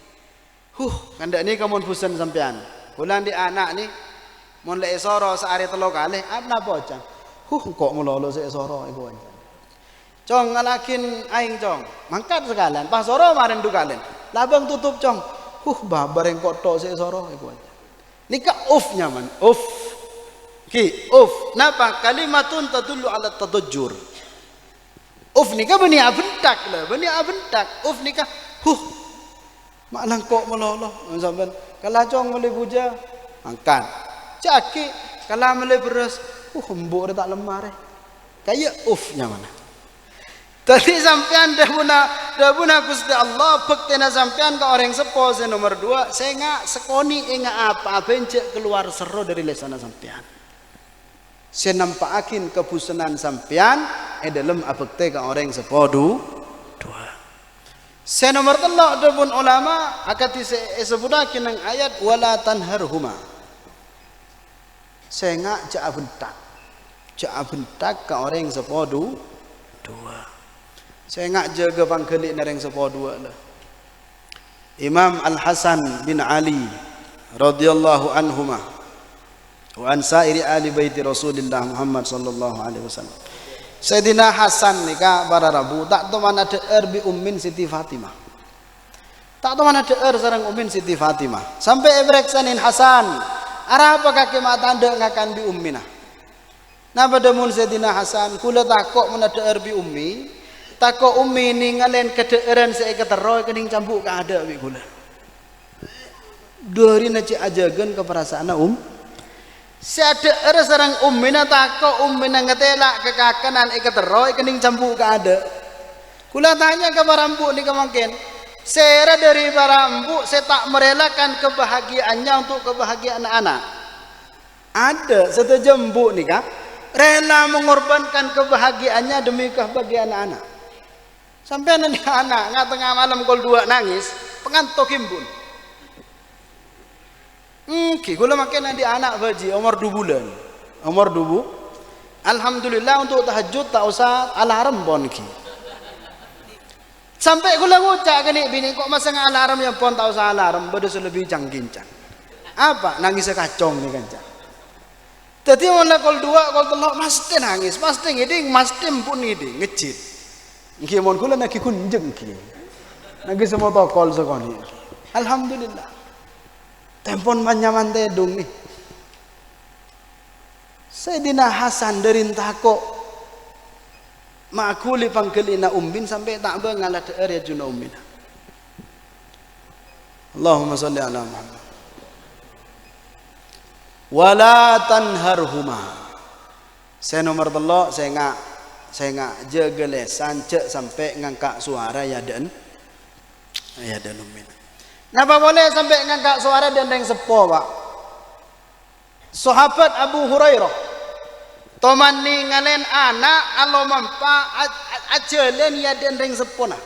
Speaker 2: Kandak ni kamu busan sampean. Bulan di anak ni mon le soro sehari telo kali apa bocah. Kok melolo se soro iku anjan. Cong ngalakin aing cong. Mangkat sekalian pas soro maren du kalian. Labang tutup cong. Babar yang kok tok se soro iku anjan. Nika nyaman. Napa kalimatun tadullu ala tadajjur. Nika bani abentak lah, bani abentak. Nika mak langkok meloloh sampean kalau cong mele puja angkat caki kalau mele beras embuk tak lemar kaya nyaman tadi sampean dah buna Gusti Allah bektena sampean ke orang sepo nomor 2 saya ngak sekoni ingat apa bencek keluar sero dari lesana sampean saya nampakin kebusanan sampean dalam abekte ke orang sepo 2. Saya nomor 3 ada pun ulama akati sebutakin ng ayat wala tanharhuma. Saya ngak cak bentak ke orang sepodu 2. Saya ngak jaga pangkelik nareng sepodu lah. Imam Al Hasan bin Ali radhiyallahu anhuma wa an sairi ali baiti Rasulillah Muhammad sallallahu alaihi wasallam. Sayyidina Hasan nikah para Rabu tak tahu mana deer bi ummin Siti Fatimah. Tak tahu mana deer sareng ummin Siti Fatimah. Sampai ebreksanin Hasan, arah apa kaki mata anda ngakan bi ummina. Nah pada mun Sayyidina Hasan kula takok mana deer bi ummi, tako umi ni ngalen kedeeran saya keteroy kening campur ka ada bi kula dari na ci ajagan ke perasaan seada era sarang ummina tako ummina ngetela ke kakanan keteroy kening campur ka ada kula tanya ke barambu ni kemangken sera dari barambu saya tak merelakan kebahagiaannya untuk kebahagiaan anak ada satu jembu nih kak rela mengorbankan kebahagiaannya demi kebahagiaan anak. Sampai nanti anak nggak tengah malam kol 2 nangis, pengantuk imbun. Kula makin nanti anak baji umur 2 bulan, umur 2. Alhamdulillah untuk tahajud tak usah alarm pon ki. Sampai kula ngucap kini bini kok masang alarm yang pon tak usah alarm, bodoh lebih canggincang. Apa nangis kacong nih kan? Jadi mana kol 2 kol 3 mesti nangis, mesti ngiding, mesti pun ngiding ngecit. Nggih mon kula nagi kunjeng ki. Nagi semua tokol sekali. Alhamdulillah. Tempon manyaman tedung nih. Sayyidina Hasan dari Tako makuli pangkelina umbin sampai tak bengalah area juna umbina. Allahumma salli ala Muhammad. Wala tanharhuma. Saya nomor telok saya nggak jaga lesan cek sampai ngangkat suara ya dan umin. Napa boleh sampai ngangkat suara dan yang sepo pak? Sahabat Abu Hurairah toman ni ngalen anak alo mampa ajalan ya dan yang sepona.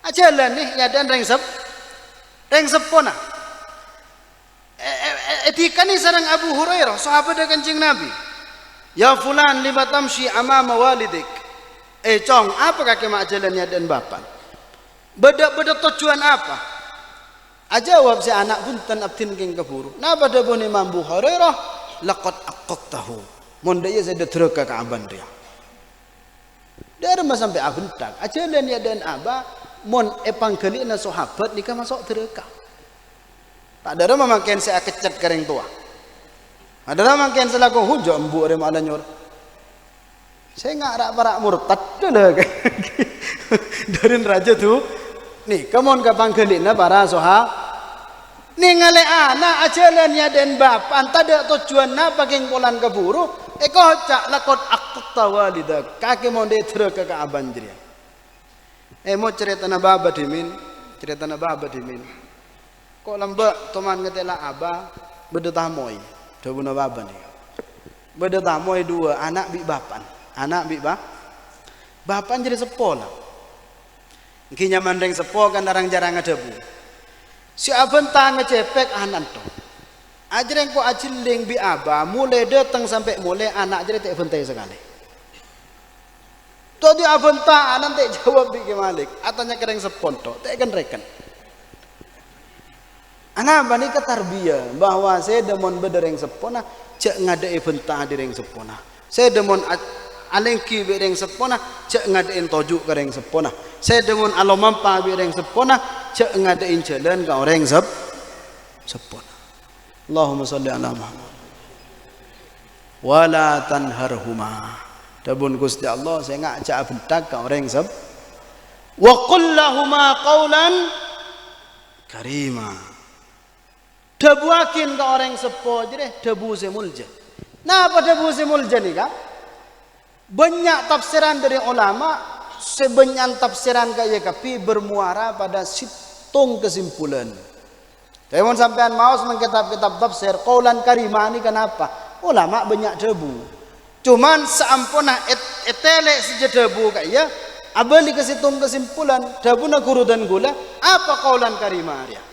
Speaker 2: Ajalan nih ya dan yang sepona. Etika ni sarang Abu Hurairah sahabat dengan Kanjeng Nabi. Ya fulan lima tamshi amama walidik. Cong, apa kakek mak jalannya dan bapak? Beda tujuan apa? Ajawab si anak buntan abtin king keburu. Nah pada buni Abu Hurairah laqad aqaqtahu. Mon dia saya terka ka aban dia. Dari mas sampai abentak. Ajalannya dan aba mon epangkeli na sahabat nikah masuk terka. Tak ada memakai saya kecat kering tua. Adalah makin selaku hujah embu rem ala nyor. Saya nggak para murtad dah dari raja tu. Nih, kamu kapan kelina para soha? Nih ngale anak ajalannya dan bapak tada tujuan apa keng polan keburu? Eko cak lakot akut tawalida kaki mau dia terke ke abanjria. Mau cerita na baba dimin, cerita na baba dimin. Kok lembek teman ngetela aba bedetah moi. Dabuna baba nih. Beda tamoy 2 anak bi bapan. Anak bi bapan jadi sepola. Ki nyaman reng sepo kan darang jarang ngedebu. Si aben ta ngecepek anak to. Ajreng ko ajiling bi aba mulai datang sampai mulai anak jadi tak bentai sekali. Tadi aben ta anak tak jawab bi Malik. Atanya kereng sepon to, tak kan reken. Anak bani ketarbiyah bahwa saya demon bedereng sepona cek ngadai bentah direng sepona. Saya demon alengki bereng sepona cek ngadain tojuk kereng sepona. Saya demon alomampa bereng sepona cek ngadain jalan ke orang sepona. Allahumma salli ala Muhammad. Wala tanharhuma. Dabun Gusti Allah saya ngajak bentak ke orang wa qul lahuma qawlan karima. Debuakin ke orang sepo jadi debu semulja. Nah apa debu semulja nih kak? Banyak tafsiran dari ulama, sebanyak tafsiran kaya kapi bermuara pada situng kesimpulan. Teman sampean maus mengkitab-kitab tafsir qaulan karimah ini kenapa? Ulama banyak debu. Cuman seampuna etele saja debu kaya abali ke situng kesimpulan debu na guru dan gula apa qaulan karimah dia?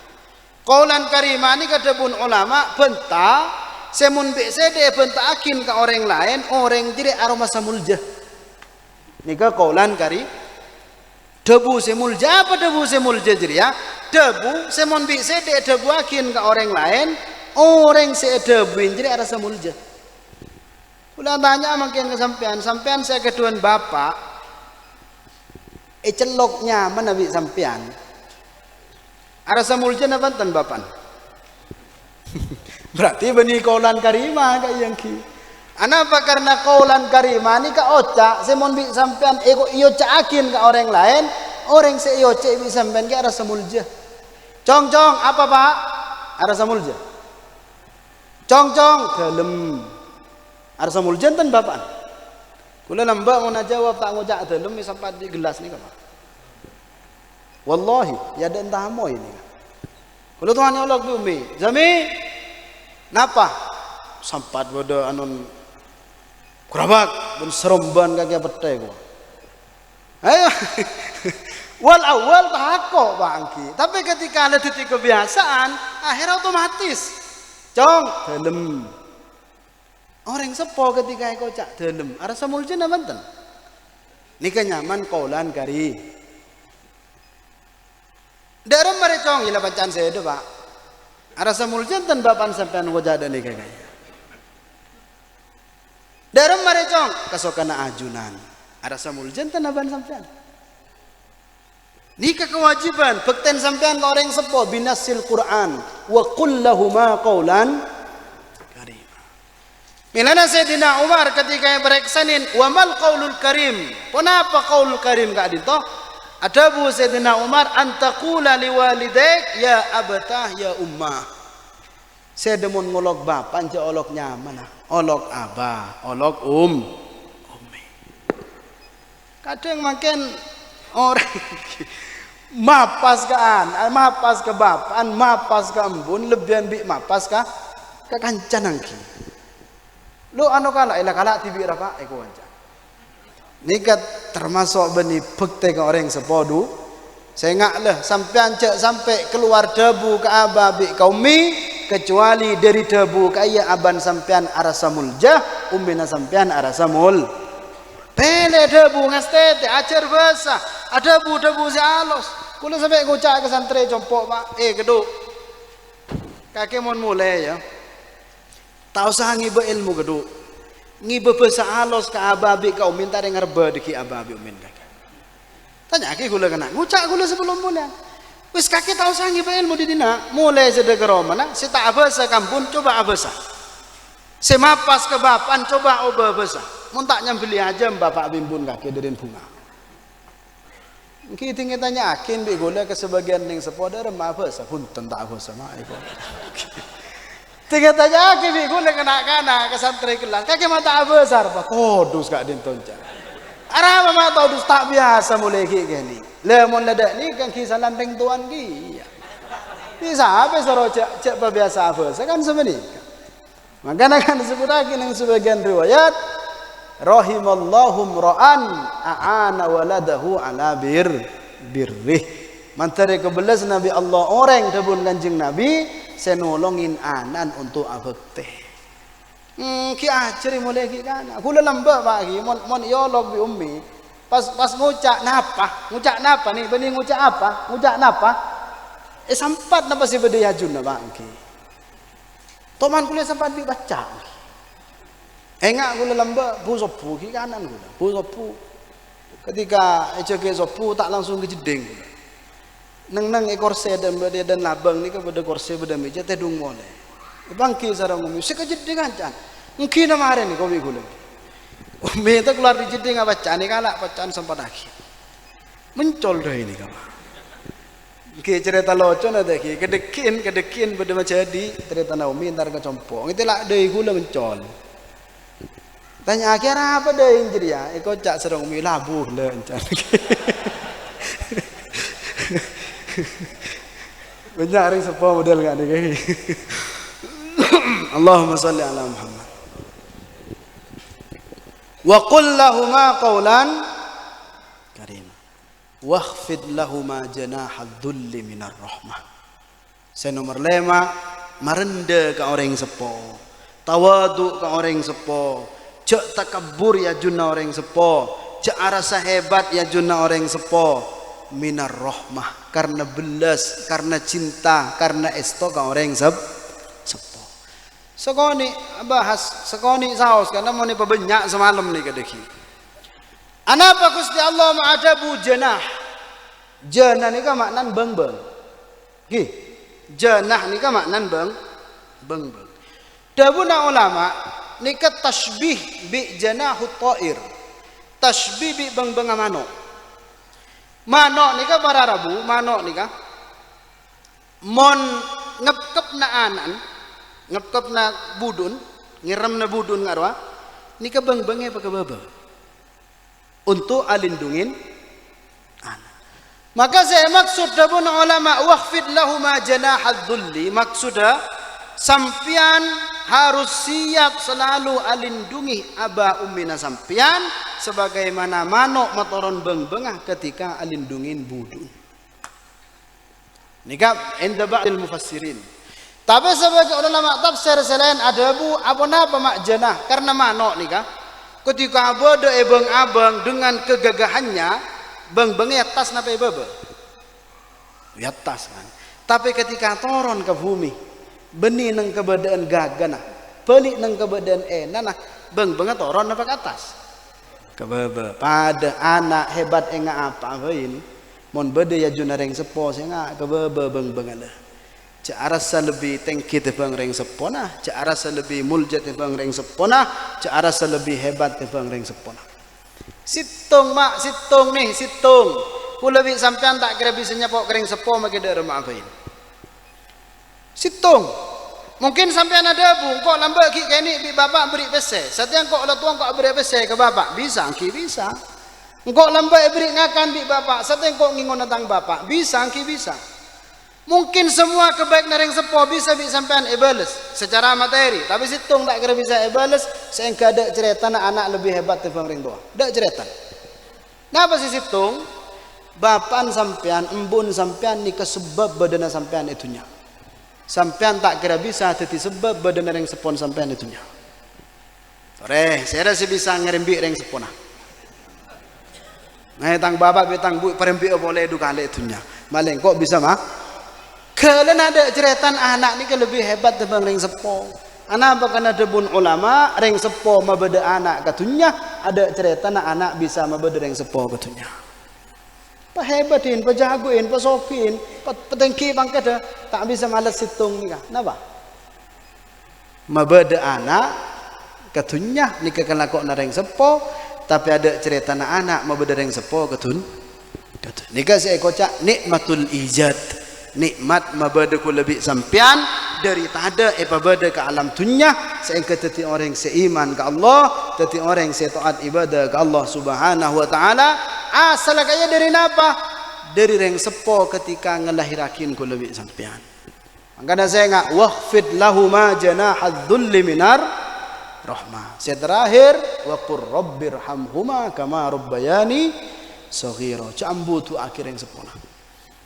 Speaker 2: Qaulan karimah ini kadabun ulama benta semun BCD benta akin ke orang lain orang jadi aroma samulja. Nika qaulan kari debu semulja apa debu semulja jadi ya? Debu semun BCD debu akin ke orang lain orang se debu jadi aroma samulja. Ulah tanya makin ke sampean saya keduan bapak celoknya mana bi sampean? Arasa mulja na bantan bapan. Berarti bani kaulan karimah kayak yang ki. Anapa karena kaulan karima ni ka oca semon bi sampean ego iyo caakin ka orang lain, orang se iyo cek bi sampean ke arasa mulja. Cong apa Pak? Arasa mulja. Cong dalem. Arasa mulja enten bapak. Kula lambak mau jawab tak ngocak dalem sampai di gelas ni ka Pak. Wallahi ya ada entah mo ini. Kula Tuhan ya Allah bi umi. Zami napa? Sampat bodo anon kurabak pun seromban kaki petai gua. Ayo, wal awal tako bangki. Tapi ketika ada titik kebiasaan, akhirnya otomatis. Cong, dalam. Orang sepo ketika ikut cak dalam. Arasa muljen apa enten? Nika nyaman kaulan kari. Dalam merecong ila bacaan saya itu Pak. Arasa muljen enten bapan sampean wajada nika kaya. Dalam merecong kasokana ajunan. Arasa muljan tanaban sampean. Nikah kewajiban bekten sampean ke orang sepo binasil Quran wa qul lahuma qawlan karima. Milana Sayyidina Umar ketika bereksanin wa mal qaulul karim. Kenapa qaulul karim gak dito? Ada bu Sayyidina Umar antaqula liwalidaik ya abatah ya ummah. Saya demun ngolok bapak anje olok nyaman olok abah olok umi. Kadang makin orang mapas ke bapan mapas ke embun lebihan bi mapas ke kancan angki. Lu anu kala ila kala tibi rapa eko kancan. Nikat termasuk beni bekte ke orang sepodu. Saya ngak lah sampai cek sampai keluar debu ke abah bi kaumi kecuali dari debu kaya aban sampean arasa muljah ummina sampean arasa mul tele debu ngastete acer basah ada debu si alos kula sampai ngocak ke santre compok Pak geduk kakek mon mulai ya tau sah ngibe ilmu geduk ngibe bahasa alos ke ababi kau minta yang ngerba deki ababi umin kakek tanya ki kula kena ngocak kula sebelum mulai. Wis kakek tahu sangi ilmu di dina mulai sedekah romana si tak abasa kampun coba abasa si mapas ke bapan coba oba abasa mun tak nyambeli aja bapak bimbun kakek dari bunga kita tanya akin bi gula ke sebagian ning sepoda remah abasa pun tak abasa mak iko tinggal tanya akin bi gula kena ke santri kelas kakek mata abasa apa kodus gak dintonca arah mama tahu dus tak biasa mulai gini lemon ledak ni kan kisah lanteng tuan ki. Bisa apa soro cek biasa apa? Sekan sebenarnya. Makanya kan disebut lagi dengan sebagian riwayat rahimallahum ra'an a'ana waladahu ala birrih. Mantare kebelas Nabi Allah orang debun kanjeng Nabi saya nolongin anan untuk abekte. Ki ajari mulai ki kan. Aku lembak Pak ki mon yolog bi ummi. Pas ngucak napa nih benih ngucak napa sempat napa si bede yajun napa angki toman kuliah sempat dibaca engak kuliah lamba bu sopu ki kanan kuliah bu sopu ketika ejeke sopu tak langsung ke jeding neng ekor sedan bede dan labang ni ke bede korse bede meja tedung mole bangki sarang umi si ke jeding ancan mungkin nama hari ni kau kuliah umi itu keluar di jeding apa bacaan kalak bacaan sempat lagi mencol dah ini kawan ki cerita lucu ada ki kedekin pada macam jadi cerita Naomi ntar ke compong itu lah deh gula mencol tanya akhirnya apa deh yang jadi ya ikut cak serong umi labuh le encan banyak hari sepo model kan ni Allahumma salli ala Muhammad wa qul lahuma qawlan karim wakhfid lahuma janaha dhulli minar rahmah. Saya nomor 5 merenda ke orang sepo tawadu ke orang sepo cek takabur ya junna orang sepo cek arasa hebat ya junna orang sepo minar rahmah karena belas karena cinta karena esto ke orang sepo sekoni bahas sekoni saus karena mau ni pebanyak semalam ni kadeki. Anapa Gusti Allah ma'adabu janah. Janah ni kan maknan beng-beng. Janah ni kan maknan beng-beng. Dabuna ulama nika tashbih bi janahut ta'ir. Tashbih bi bang-bang manuk. Manuk nika para Rabu, manuk nika mon ngepkep na anan, ngepkep na budun, ngiram na budun ngarwa, nika bang-bange pakababa. Untuk alindungin anak. Maka saya maksud dabun ulama waqfid lahuma janahad dhulli, maksudnya sampian harus siap selalu alindungi aba ummina sampian sebagaimana manuk matoron beng-bengah ketika alindungin budun. Nika inda ba'dil mufassirin. Tapi sebagai ulama tafsir selain ada bu apa mak janah karena manuk nika ketika abodo ebeng abang dengan kegagahannya beng-bengnya tas napa bebe. Ya tas kan. Tapi ketika turun ke bumi benih nang keberadaan gagana pelik nang keberadaan enana beng-bengnya turun napa ke atas kebebe pada anak hebat enga apa ini mon bede ya junareng sepo senga kebebe beng-bengana cak arasa lebih tengki tebang reng sepona cak arasa lebih muljat tebang reng sepona cak arasa lebih hebat tebang reng sepona situng mak situng nih situng ku lebih sampean tak kira bisa nyapok reng sepo make de maafain situng mungkin sampean ada bu kok lambat ki kene bi bapak beri pese setiang kok la tuang kok beri pese ke bapak bisa ki bisa engkau lambat beri ngakan bi bapak setiang kok ngingon tentang bapak bisa ki bisa. Mungkin semua kebaikan reng sepo bisa bi sampean ebales secara materi, tapi situng tak kira bisa ebales, sehingga ada cerita anak lebih hebat timbang reng tua. Dak cerita. Napa sih situng? Bapan sampean, embun sampean ni kesebab badana sampean itunya. Sampean tak kira bisa teti sebab badana reng sepon sampean itunya. Sore, saya rasa bisa ngerembi reng sepona. Nah, tang bapak betang bu perembi boleh dukale itunya. Maleng kok bisa mah? Kalian ada cerita anak ni lebih hebat daripada reng sepo. Anak bahkan ada bun ulama reng sepo mabeda anak katunya ada cerita anak bisa mabeda reng sepo katunya. Pak hebatin, pak jagoin, pak sokin, pak petengki bangkat tak bisa malas situng ni kah? Napa? Mabeda anak katunya ni kekalakok na reng sepo tapi ada cerita anak mabeda reng sepo katun. Nika saya kocak nikmatul ijad. Nikmat mabada ku lebih sampian daripada apabada ke alam dunia sehingga teti orang seiman ke Allah teti orang setaat ibadah ke Allah subhanahu wa ta'ala asal kaya dari napa dari reng sepo ketika ngelahirakin ku lebih sampian makanya saya ngak waqfid lahuma janahad dhulli minar rahmah saya terakhir wa qur rabbirhamhuma kama rabbayani saghira cambu tu akhir yang sepona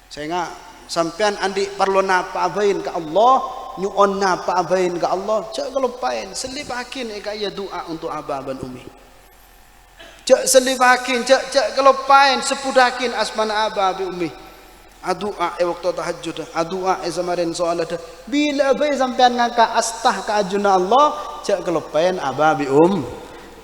Speaker 2: saya ngak sampean andi perlu napa abain ke Allah nyuon napa abain ke Allah cak kelupain selibakin kaya doa untuk abah dan umi cak selibakin cak kelupain sepudakin asmana abah dan umi adua waktu tahajud adua samarin soalat bila abai sampean ngangka astah ke ajuna Allah cak kelupain abah dan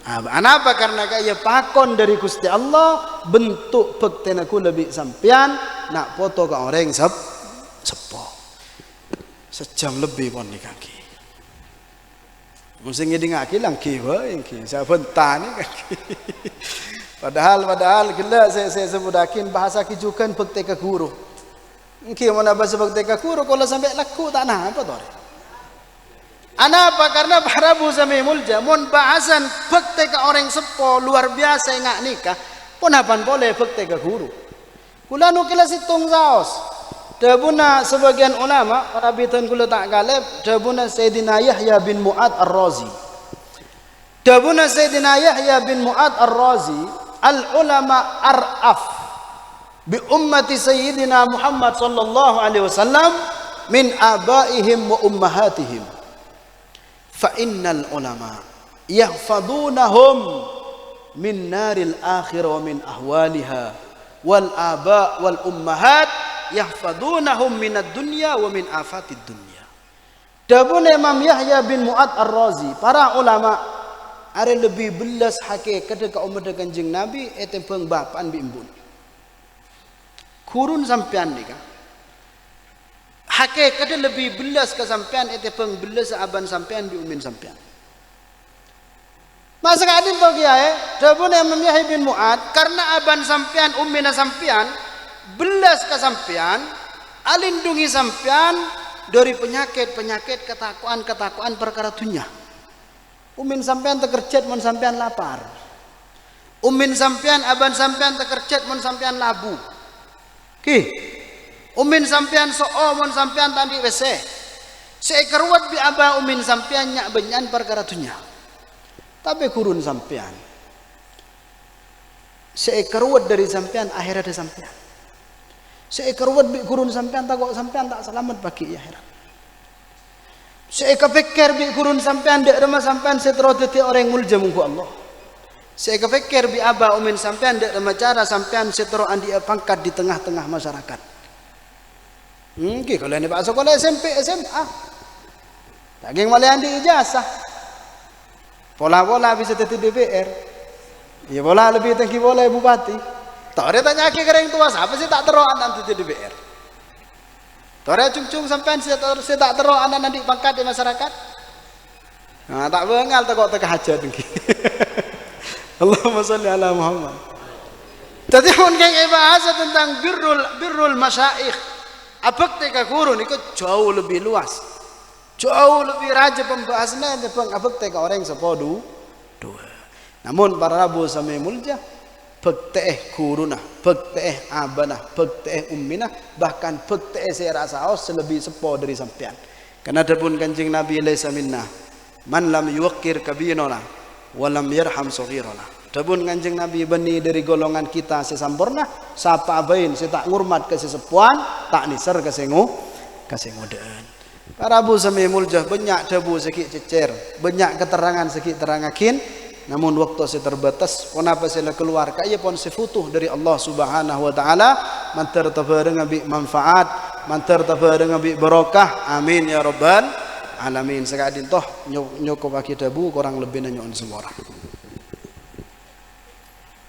Speaker 2: Anapa karena kaya pakon dari Gusti Allah bentuk bektenaku lebih sampean nak foto ke orang sepo sejam lebih pon di kaki mesti ngidi ngaki langki wae ki saya bentani kaki padahal gila saya sebudakin bahasa kijukan bekte ke guru ki mana bahasa bekte ke guru kalau sampai laku tak nah apa tuh Anapa karena para bu sami mulja mun bahasan bekte ke orang sepo luar biasa ngak nikah pun apan boleh bekte ke guru kula nu kila situng saos dabuna sebagian ulama rabitan kula tak galib dabuna Sayyidina Yahya bin Mu'ad Ar-Razi dabuna Sayyidina Yahya bin Mu'ad Ar-Razi al ulama ar'af bi ummati Sayyidina Muhammad sallallahu alaihi wasallam min abaihim wa ummahatihim fa innal ulama yahfadunahum min naril akhirah wa min ahwaliha wal aba wal ummahat yahfadunahum minad dunya wa min afatid dunya dabun Imam Yahya bin Mu'ad Ar-Razi para ulama are lebih belas hakikat ke umat Kanjeng Nabi etempeng bapan bi imbun kurun sampean nika hakikatnya lebih belas ke sampean etepeng belas aban sampean bi umin sampean Masa kadin to kiai, debu yang Yahya bin Mu'ad karena aban sampean ummina sampean belas ke sampean, alindungi sampean dari penyakit-penyakit ketakuan perkara dunia. Ummin sampean tekerjet mun sampean lapar. Ummin sampean aban sampean tekerjet mun sampean labu. Ki. Ummin sampean soo mun sampean tandi WC. Seekerwat bi aba ummin sampean nyak benyan perkara dunia. Tapi kurun sampean. Seekerwat dari sampean akhirat ada sampean. Seekerwat bi kurun sampean tak sampean tak selamat bagi akhirat. Seekepikir bi kurun sampean dek rumah sampean setero dadi orang mulja mungku Allah. Seekepikir bi aba umin sampean dek rumah cara sampean setero andi pangkat di tengah-tengah masyarakat. Ki kalau ini pak sekolah SMP SMA. Daging malah andi ijazah. Pola-pola bisa jadi DPR. Ya pola lebih tinggi pola bupati. Tak ada tanya ke kering tua siapa sih tak terus anak jadi DPR. Tak ada cung-cung sampai saya tak terus anak nanti pangkat di masyarakat. Nah, tak bengal tak kok tak hajat tinggi. Allahumma salli ala Muhammad. Jadi pun keng bahasa tentang birrul masyaikh. Apa teka kurun itu jauh lebih luas. Jauh lebih raja pembahasannya tentang abek teh orang sepodu dua. Namun para rabu sampai mulja pekte kuruna, pekte abana, pekte ummina, bahkan pekte saya rasa lebih sepo dari sampean. Karena adapun Kanjeng Nabi laisa minna man lam yuqir kabirana wa lam yarham saghirana. Adapun Kanjeng Nabi bani dari golongan kita sesampurna, sapa abain saya tak ngurmat ke sesepuan, tak nisar ke sengodaan. Para abu sami muljah banyak debu sikit cecer, banyak keterangan sikit terangakin, namun waktu saya terbatas. Kenapa saya keluar? Kaya pun sefutuh dari Allah Subhanahu Wa Taala, mantar tabareng bi manfaat, mantar tabareng bi barokah. Amin ya rabbal alamin. Sekadin toh nyokop aki debu kurang lebih nanya semua orang.